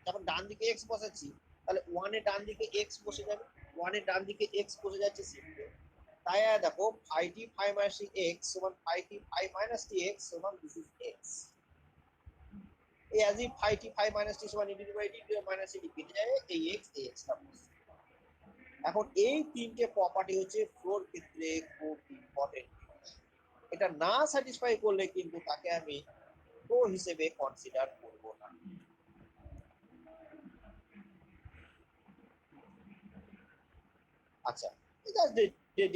যখন ডান দিকে এক্স বসাচ্ছি, তাহলে 1 এর ডান দিকে এক্স বসে যাবে, 1 এর ডান দিকে এক্স বসে যাচ্ছে সিম্পল। তাই দেখো ফাই টি ফাই মাইনাস টি এক্স সমান ফাই টি ফাই মাইনাস টি এক্স সমান দিস ইজ এক্স। এই as if phi T phi minus t সমান e to the power T minus টি কেটে যায়, এই এক্স টা বসে। এখন এই তিনটে প্রপার্টি হচ্ছে ফ্লোর ক্ষেত্রে খুব ইম্পর্টেন্ট। এটা না স্যাটিসফাই করলে কিন্তু তাকে আমি ফ্লো হিসেবে কনসিডার করব না। আচ্ছা,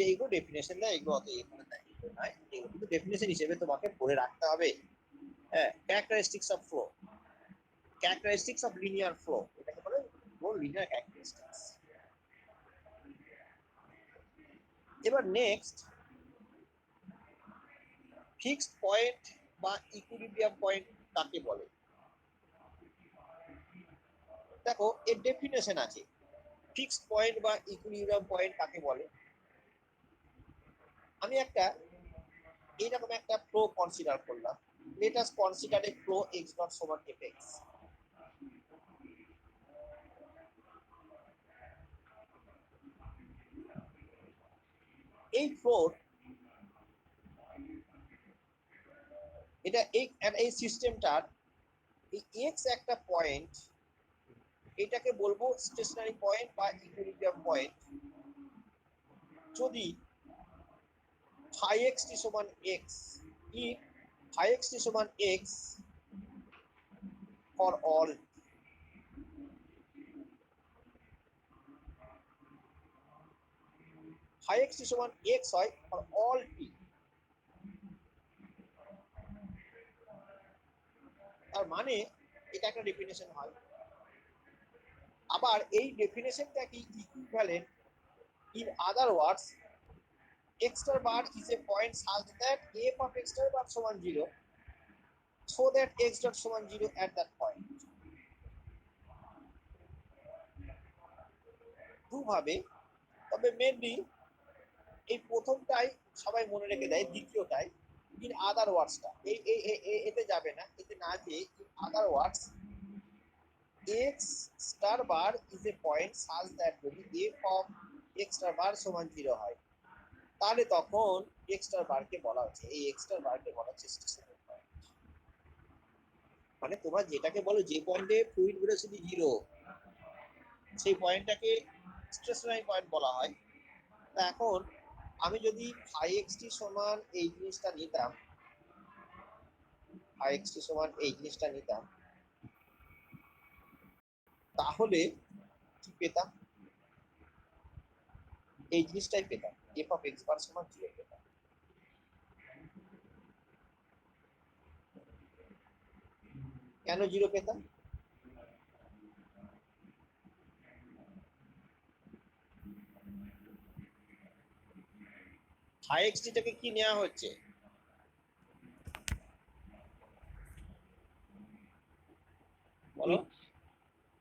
এইগুলো ডেফিনেশন দেয়, এগুলো অত এখানে দেয় না, এগুলো কিন্তু ডেফিনেশন হিসেবে তোমাকে পড়ে রাখতে হবে। হ্যাঁ, characteristics of flow, characteristics of linear flow, এটাকে বলে ফ্লো কোন লিনিয়ার ক্যারেক্টারিস্টিক্স। এবার নেক্সট, ফিক্সড পয়েন্ট বা ইকুইলিব্রিয়াম পয়েন্ট কাকে বলে? দেখো এর ডেফিনেশন আছে। ফিক্সড পয়েন্ট বা ইকুইলিব্রিয়াম পয়েন্ট কাকে বলে? আমি একটা এইরকম একটা ফ্লো কনসিডার করলাম। লেট আস কনসিডার এ ফ্লো x ডট সমান fx। এই ফ্লোর এটা এই সিস্টেমটার এই x একটা পয়েন্ট, এটাকে বলবো স্টেশনারি পয়েন্ট বা ইকুইলিব্রিয়াম পয়েন্ট যদি phi x t সমান x, if phi x t সমান x for all phi x t সমান x হয় for all t। তার মানে এটা একটা ডেফিনেশন হয়। আবার এই ডেফিনেশনটা কি equivalent in other words x star bar is a point such that f of x star bar সমান 0 so that x dot সমান 0 at that point। দুভাবে, তবে মেনলি এই প্রথমটাই সবাই মনে রেখে দেয়, দ্বিতীয়টাই ইন আদার ওয়ার্ডসটা এতে যাবে না। এতে না যে in other words x star bar is a point such that যদি f of x star bar সমান 0 হয় তাহলে তখন x star bar কে বলা হচ্ছে, এই x star bar কে বলা হচ্ছে স্টেশনারি পয়েন্ট। মানে তোমরা যেটাকে বলো যে পয়েন্টে ফ্লুইড ভেলোসিটি 0 সেই পয়েন্টটাকে স্টেশনারি পয়েন্ট বলা হয়। তা এখন আমি যদি phi x t সমান এই জিনিসটা নিতাম, phi x t সমান এই জিনিসটা নিতাম, তাহলে কি পেতাম? এই জিনিসটাই পেতাম, f of x bar সমান 0 পেতাম। কেন 0 পেতাম? phi x t টাকে কি নেওয়া হচ্ছে? বলো।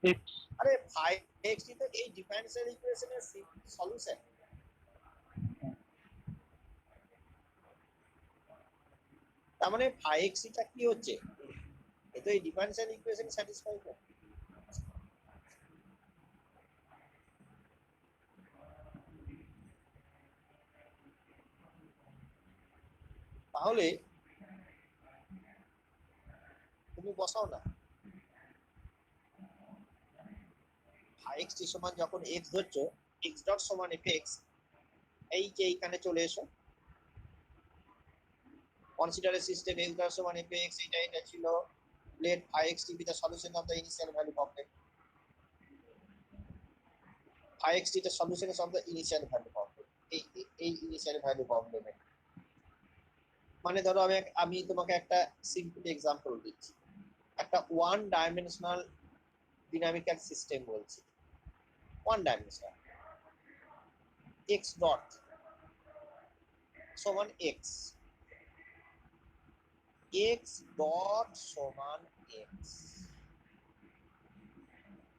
x আরে phi x t তো এই ডিফারেনশিয়াল ইকুয়েশনের সলিউশন। তার মানে phi x t টা কি হচ্ছে? এটা এই ডিফারেনশিয়াল ইকুয়েশন স্যাটিসফাই করে। তাহলে তুমি বসাও না, phi x t সমান যখন x ধরছো x ডট সমান fx, এই যে এইখানে চলে এসো, consider a system x dot সমান fx, এটা ছিল let phi x t be the solution of the initial value problem। phi x t the solution of the initial value problem। এই ইনিশিয়াল ভ্যালু প্রবলেমে মানে ধরো আমি তোমাকে একটা সিম্পল এক্সাম্পল দিচ্ছি। একটা ওয়ান ডাইমেনশনাল ডিনামিক্যাল সিস্টেম বলছি, ওয়ান ডাইমেনশনাল x ডট সমান x, x ডট সমান x,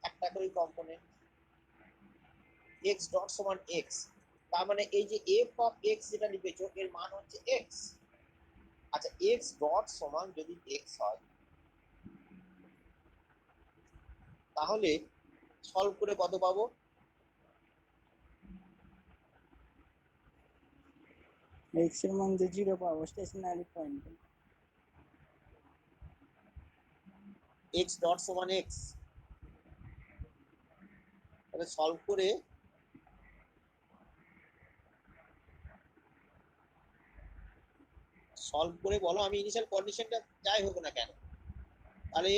একটা করে কম্পোনেন্ট x ডট সমান x। তার মানে এই যে f অফ x যেটা লিখেছো এর মান হচ্ছে x। আচ্ছা x ডট সমান যদি x হয় তাহলে সলভ করে কত পাবো? x এর মান যে 0 পাবো স্টেশনারি পয়েন্ট। x ডট সমান x, তাহলে সলভ করে বলো আমি ইনিশিয়াল কন্ডিশনটা যাই হোক না কেন, তাহলে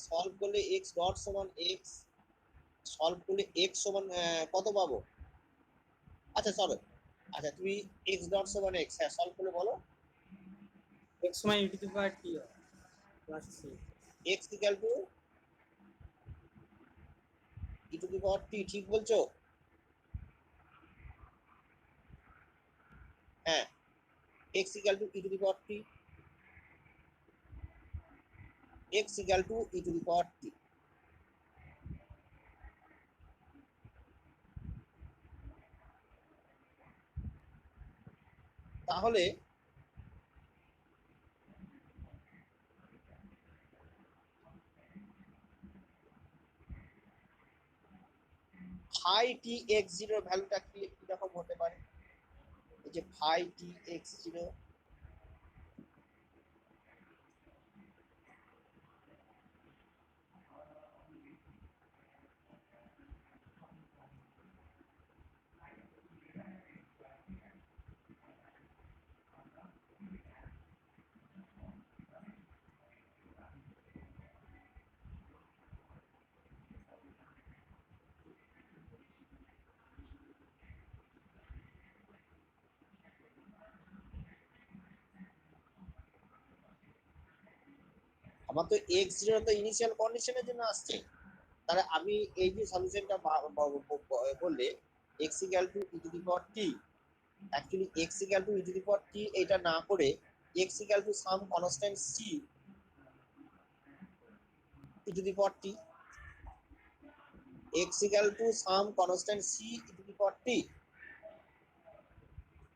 সলভ করলে x ডট সমান x, সলভ করলে x সমান কত পাবো? আচ্ছা চলো, আচ্ছা তুমি x ডট সমান x, হ্যাঁ সলভ করলে বলো x সমান e to the power t plus c। x equal to e to the power t, ঠিক বলছো? হ্যাঁ, x equal to e to the power t, x equal to e to the power t. তাহলে phi T X জিরোর ভ্যালুটা কি রকম হতে পারে? এই যে ফাই টি এক্স জিরো, আমার তো এক্স জিরো তো ইনিশিয়াল কন্ডিশনের জন্য আসছে। তাহলে আমি এই যে সলিউশনটা বললে x equal to e to the power t, actually x equal to e to the power t এটা না করে x equal to some constant c e to the power t, x equal to some constant c e to the power t.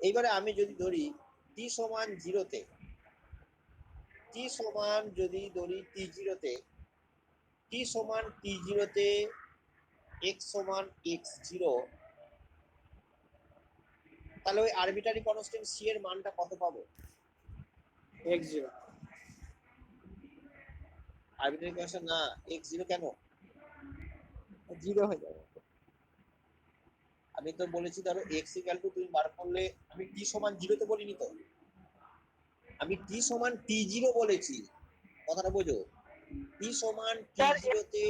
এইবারে আমি যদি ধরি টি সমান জিরোতে, টি সমান যদি ধরি টি জিরোতে, টি সমান টি জিরোতে এক্স সমান এক্স জিরো, তাহলে ওই আরবিটারি কনস্ট্যান্ট সি এর মানটা কত পাবো? x0। আরবিটারি কনস্ট্যান্ট না, এক্স জিরো কেন? জিরো হয়ে যাবে। আমি তো বলেছি ধরো এক্স ইকুয়াল টু তুমি বার করলে, আমি টি সমান জিরোতে বলিনি তো, আমি টি সমান টি জিরো বলেছি, কথাটা বোঝো। টি সমান টি জিরোতে,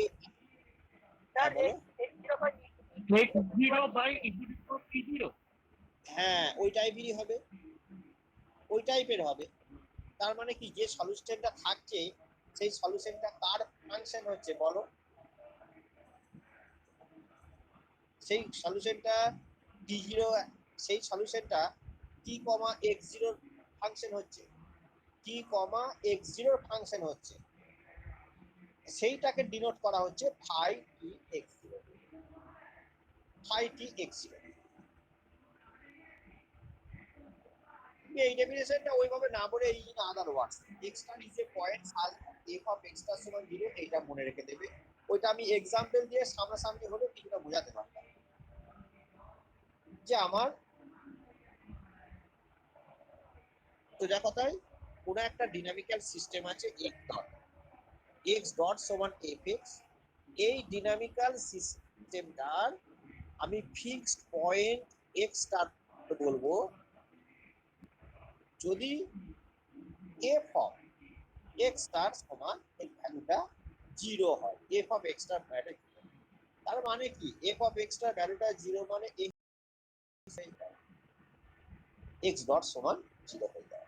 হ্যাঁ বলো। x0 by e to the power t0। হ্যাঁ ওই টাইপেরই হবে, ওই টাইপের হবে। তার মানে কি, যে সলিউশনটা থাকছে সেই সলিউশনটা কার ফাংশন হচ্ছে বলো? সেই সলিউশনটা টি জিরো, সেই সলিউশনটা টি কমা এক্স জিরোর ফাংশন হচ্ছে, টি কমা এক্স জিরোর ফাংশন হচ্ছে, সেইটাকে ডিনোট করা হচ্ছে phi T X zero, phi T X zero. এই ডেফিনেশনটা ওইভাবে না বলে এই other words, x star is a point f of x star সমান 0, এইটা মনে রেখে দেবে। ওইটা আমি এক্সাম্পল দিয়ে সামনাসামনি হলে কিছুটা বোঝাতে পারতাম যে আমার সোজা কথায় কোনো একটা ডিনামিক্যাল সিস্টেম আছে এক্স ডট সমান এফ এক্স, এই ডিনামিক্যাল সিস্টেমটার আমি ফিক্সড পয়েন্ট এক্স স্টার বলবো যদি এফ অফ এক্স স্টার সমান এর ভ্যালুটা 0 হয়, F of x star value. তার মানে কি, এফ অফ এক্স স্টার ভ্যালুটা 0 মানে এক্স ডট সমান 0 হয়ে যায়।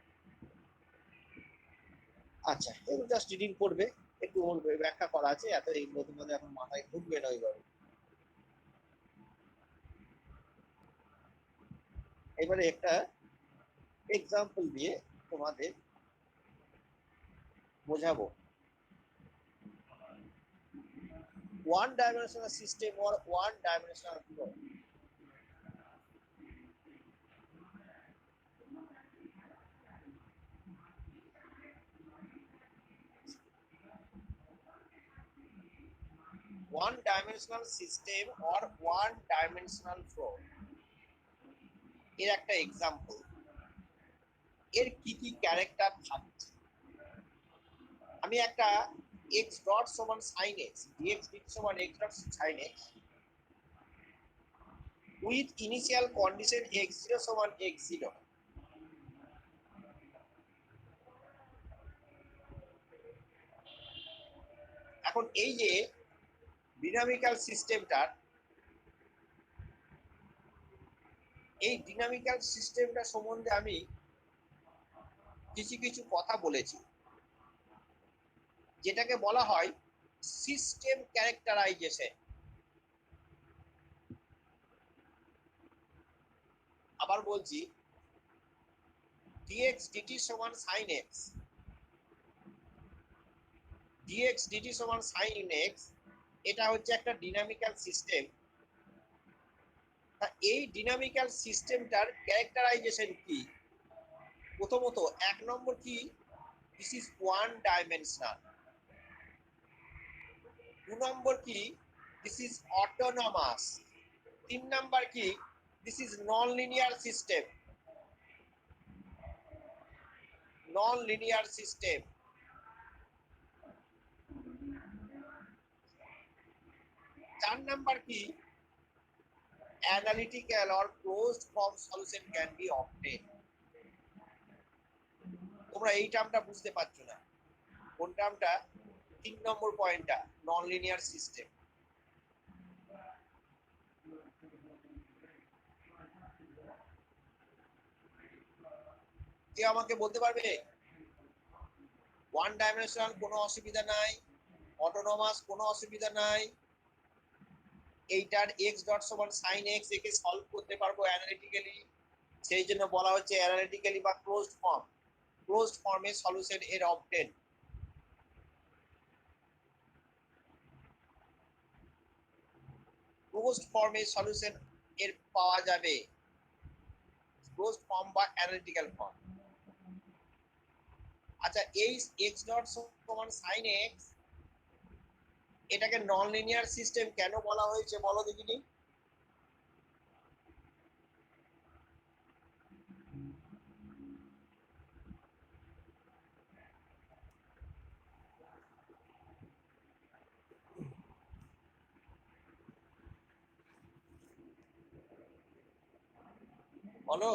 আচ্ছা, এগুলো জাস্ট রিডিং করবে, একটু ব্যাখ্যা করা আছে, এত এই নতুন মধ্যে এখন মাথায় ঢুকবে না ওইভাবে। এবারে একটা এক্সাম্পল দিয়ে তোমাদের বোঝাবো। One dimensional system or one dimensional flow. One dimensional system or one dimensional flow এর একটা এক্সাম্পল। এর কি কি ক্যারেক্টার থাকছে? আমি একটা x ডট সমান sin x, dx dt সমান x dot sin x with initial condition x0 সমান x0, এখন এই যে ডিনামিক্যাল সিস্টেমটার, এই ডিনামিক্যাল সিস্টেমটা সম্বন্ধে আমি কিছু কিছু কথা বলেছি, যেটাকে বলা হয় সিস্টেম ক্যারেক্টারাইজেশন। আবার বলছি dx dt সমান sin x, dx dt সমান sin x, এটা হচ্ছে একটা ডিনামিক্যাল সিস্টেম। এই ডিনামিক্যাল সিস্টেমটার ক্যারেক্টারাইজেশন কি? প্রথমত এক নম্বর কি, দিস ইজ ওয়ান ডাইমেনশনাল। দু নম্বর কি, দিস ইজ অটোনমাস। তিন নাম্বার কি, this is non linear system, non linear system. চার নাম্বার কি, analytical or closed form solution can be obtained। তোমরা এই টার্মটা বুঝতে পারছো না, কোন টার্মটা? 3 নম্বর পয়েন্টটা, নন লিনিয়ার সিস্টেম। কে আমাকে বলতে পারবে? ওয়ান ডাইমেনশনাল কোনো অসুবিধা নাই, অটোনমাস কোনো অসুবিধা নাই, এইটার x ডট সমান sin x, একে সলভ করতে পারবো অ্যানালিটিক্যালি, সেই জন্য বলা হচ্ছে অ্যানালিটিক্যালি বা ক্লোজড ফর্ম। ক্লোজড ফর্মে সলিউশন এর অবটেন। ক্লোজড ফর্মে সলিউশন এর পাওয়া যাবে, ক্লোজড ফর্ম বা অ্যানালিটিক্যাল ফর্ম। আচ্ছা, এই x ডট সমান sin x, এটাকে নন লিনিয়ার সিস্টেম কেন বলা হয়েছে বলো দেখিনি? বলো।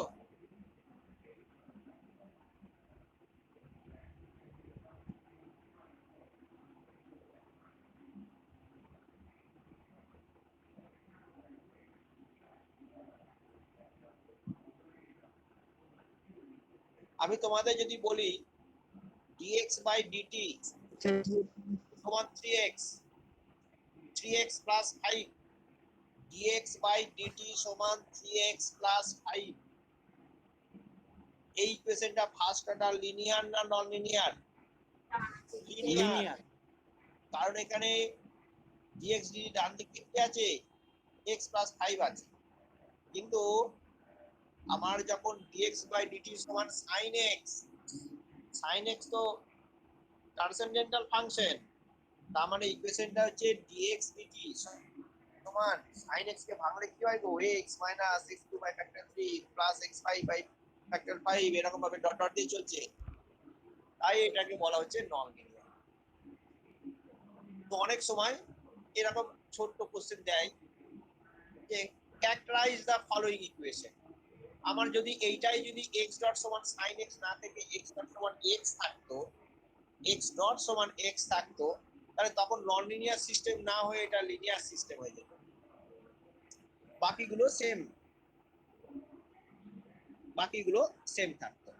আমি তোমাদের যদি বলি dx by dt সমান 3x, 3x plus 5, dx by dt সমান 3x plus 5, এই ইকুয়েশনটা ফার্স্ট অর্ডার লিনিয়ার না নন লিনিয়ার? লিনিয়ার। কারণ এখানে dx dt ডান দিকে কি আছে? x plus 5 আছে। কিন্তু আমার যখন dx by dt সমান sin x, sin x তো ট্রান্সেন্ডেন্টাল ফাংশন, তার মানে ইকুয়েশনটা হচ্ছে dx dt সমান sin x কে ভাঙলে কি হয় গো? x minus x2 by factor 3 plus x5 by factor 5, এরকম ভাবে ডট ডট দিয়ে চলছে, তাই এটাকে বলা হচ্ছে নন লিনিয়ার। তো অনেক সময় এরকম ছোট্ট কোশ্চেন দেয় যে ক্যারেক্টারাইজ দ্য ফলোইং ইকুয়েশন। আমার যদি এইটাই যদি x ডট সমান sin x না থেকে x ডট সমান x থাকতো, x ডট সমান x থাকতো, তাহলে তখন নন লিনিয়ার সিস্টেম না হয়ে এটা লিনিয়ার সিস্টেম হয়ে যেত। বাকিগুলো সেম, বাকিগুলো সেম থাকতো।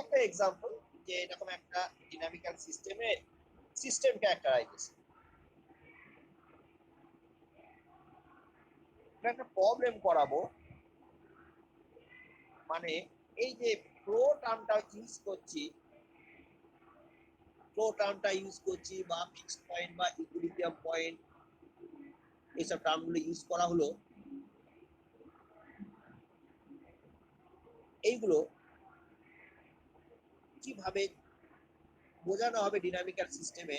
একটা এক্সাম্পল যে এরকম একটা ডিনামিক্যাল সিস্টেমের সিস্টেম ক্যারেক্টারাইজেশন। একটা প্রবলেম করাবো, মানে এই যে ফ্লো টার্মটা ইউজ করছি, ফ্লো টার্মটা ইউজ করছি বা ফিক্সড পয়েন্ট বা ইকুইলিব্রিয়াম পয়েন্ট, এইসব টার্মগুলো ইউজ করা হলো। এইগুলো কিভাবে বোঝানো হবে ডিনামিক্যাল সিস্টেমে,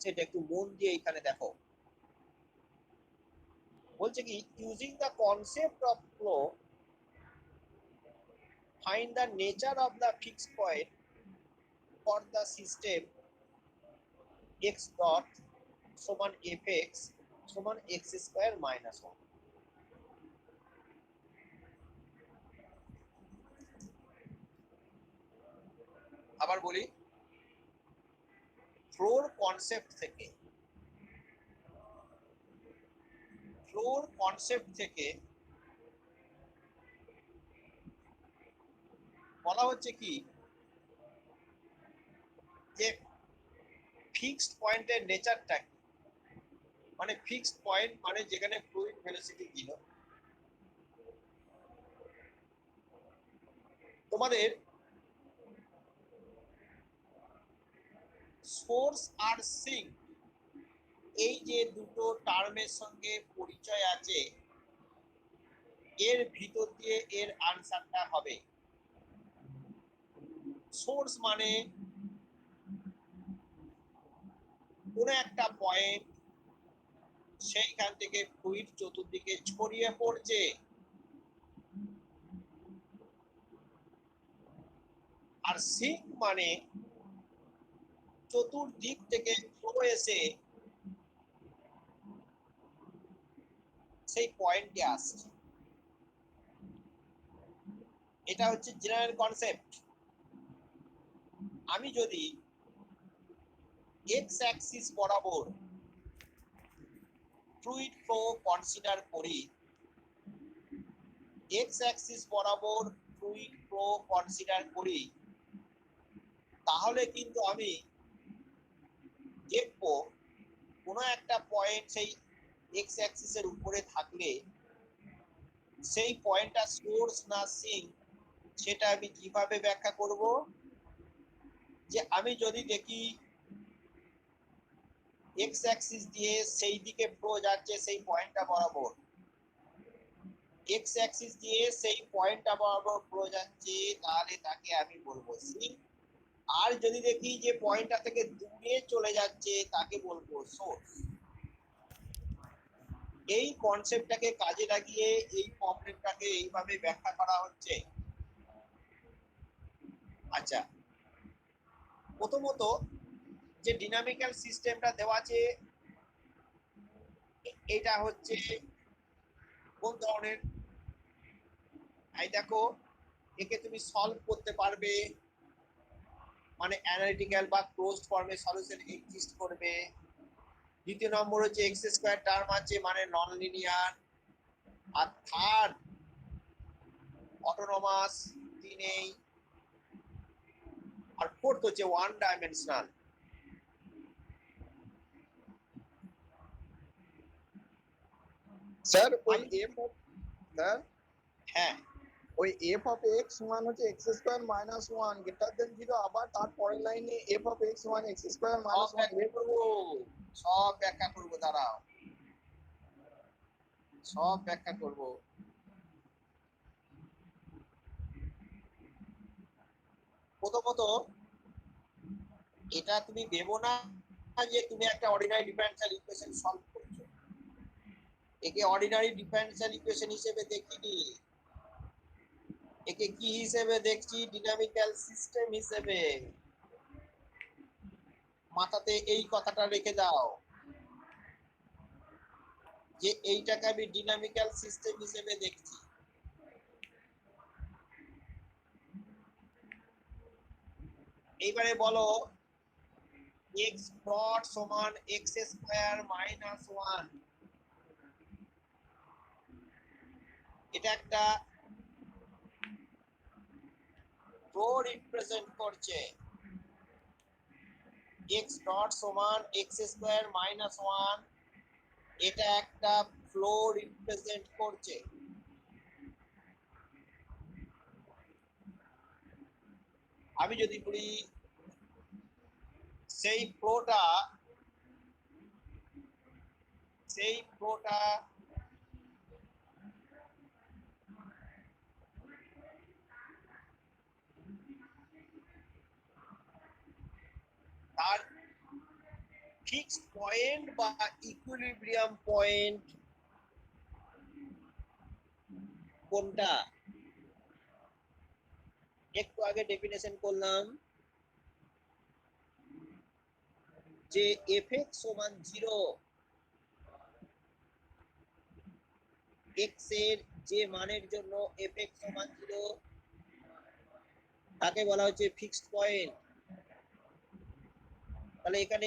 সেটা একটু মন দিয়ে এখানে দেখো। বলছে কি, using the concept of flow find the nature of the fixed point for the system x dot সমান fx সমান x স্কয়ার মাইনাস 1। আবার বলি, ফ্লোর কনসেপ্ট থেকে, ফ্লোর কনসেপ্ট থেকে বলা হচ্ছে কি, যে ফিক্সড পয়েন্টের নেচারটা কি, মানে ফিক্সড পয়েন্ট মানে যেখানে ফ্লুইড ভেলোসিটি 0, তোমাদের সোর্স আর সিঙ্ক এই যে দুটো টার্মের সঙ্গে পরিচয় আছে, এর ভিতর দিয়ে এর আনসারটা হবে। সোর্স মানে কোন একটা পয়েন্ট, সেইখান থেকে ফ্লুইড চতুর্দিকে ছড়িয়ে পড়ছে। আর সিঙ্ক মানে চতুর্দিক থেকে ফ্লো এসে সেই পয়েন্টে আসছে। এটা হচ্ছে জেনারেল কনসেপ্ট। আমি যদি এক্স অ্যাক্সিস বরাবর ফ্লুইড ফ্লো কনসিডার করি, এক্স অ্যাক্সিস বরাবর ফ্লুইড ফ্লো কনসিডার করি, তাহলে কিন্তু আমি দেখবো কোনো একটা পয়েন্ট সেই এক্স অ্যাক্সিসের উপরে থাকলে সেই পয়েন্টটা সোর্স না সিঙ্ক, সেটা আমি কিভাবে ব্যাখ্যা করব? যে আমি যদি দেখি এক্স অ্যাক্সিস দিয়ে সেই দিকে ফ্লো যাচ্ছে সেই পয়েন্টটা বরাবর, এক্স অ্যাক্সিস দিয়ে সেই পয়েন্টটা বরাবর ফ্লো যাচ্ছে, তাহলে তাকে আমি বলবো সিঙ্ক। আর যদি দেখি যে পয়েন্টটা থেকে দূরে চলে যাচ্ছে, তাকে বলবো সোর্স। এই কনসেপ্টটাকে কাজে লাগিয়ে এই প্রবলেমটাকে এইভাবে ব্যাখ্যা করা হচ্ছে। আচ্ছা, প্রথমত যে ডিনামিক্যাল সিস্টেমটা দেওয়া আছে, এটা হচ্ছে কোন ধরনের? এই দেখো, একে তুমি সলভ করতে পারবে, মানে অ্যানালিটিক্যাল বা ক্লোজড ফর্মে সলিউশন এক্সিস্ট করবে। দ্বিতীয় নম্বর হচ্ছে এক্স স্কয়ার টার্ম আছে, মানে নন লিনিয়ার। আর থার্ড অটোনোমাস, তিনেই। আর ফোর্থ হচ্ছে ওয়ান ডাইমেনশনাল। স্যার ওই এফ অফ স্যার হ্যাঁ, ওই এফ অফ এক্স সমান হচ্ছে x square minus one greater than zero, আবার তার পরের লাইনে এফ অফ এক্স সমান এক্স স্কয়ার মাইনাস ওয়ান। সব ব্যাখ্যা করবো, দাঁড়াও, সব ব্যাখ্যা করব। প্রথমত এটা তুমি ভেবো না যে তুমি একটা অর্ডিনারি ডিফারেনশিয়াল ইকুয়েশন সলভ করছো। একে অর্ডিনারি ডিফারেনশিয়াল ইকুয়েশন হিসেবে দেখিনি, একে কি হিসেবে দেখছি? ডিনামিক্যাল সিস্টেম হিসেবে। মাথাতে এই কথাটা রেখে দাও যে এইটাকে আমি ডিনামিক্যাল সিস্টেম হিসেবে দেখছি। এইবারে বলো x ডট সমান x স্কয়ার মাইনাস 1, এটা একটা ফ্লো রিপ্রেজেন্ট করছে। x ডট সমান x স্কয়ার মাইনাস 1, এটা একটা ফ্লো রিপ্রেজেন্ট করছে। আমি যদি বলি সেই ফ্লোটা তার ফিক্সড পয়েন্ট বা ইকুইলিব্রিয়াম পয়েন্ট কোনটা? একটু আগে ডেফিনেশন করলাম যে fx সমান 0, x এর যে মানের জন্য fx সমান 0 তাকে বলা হচ্ছে ফিক্সড পয়েন্ট। তাহলে এখানে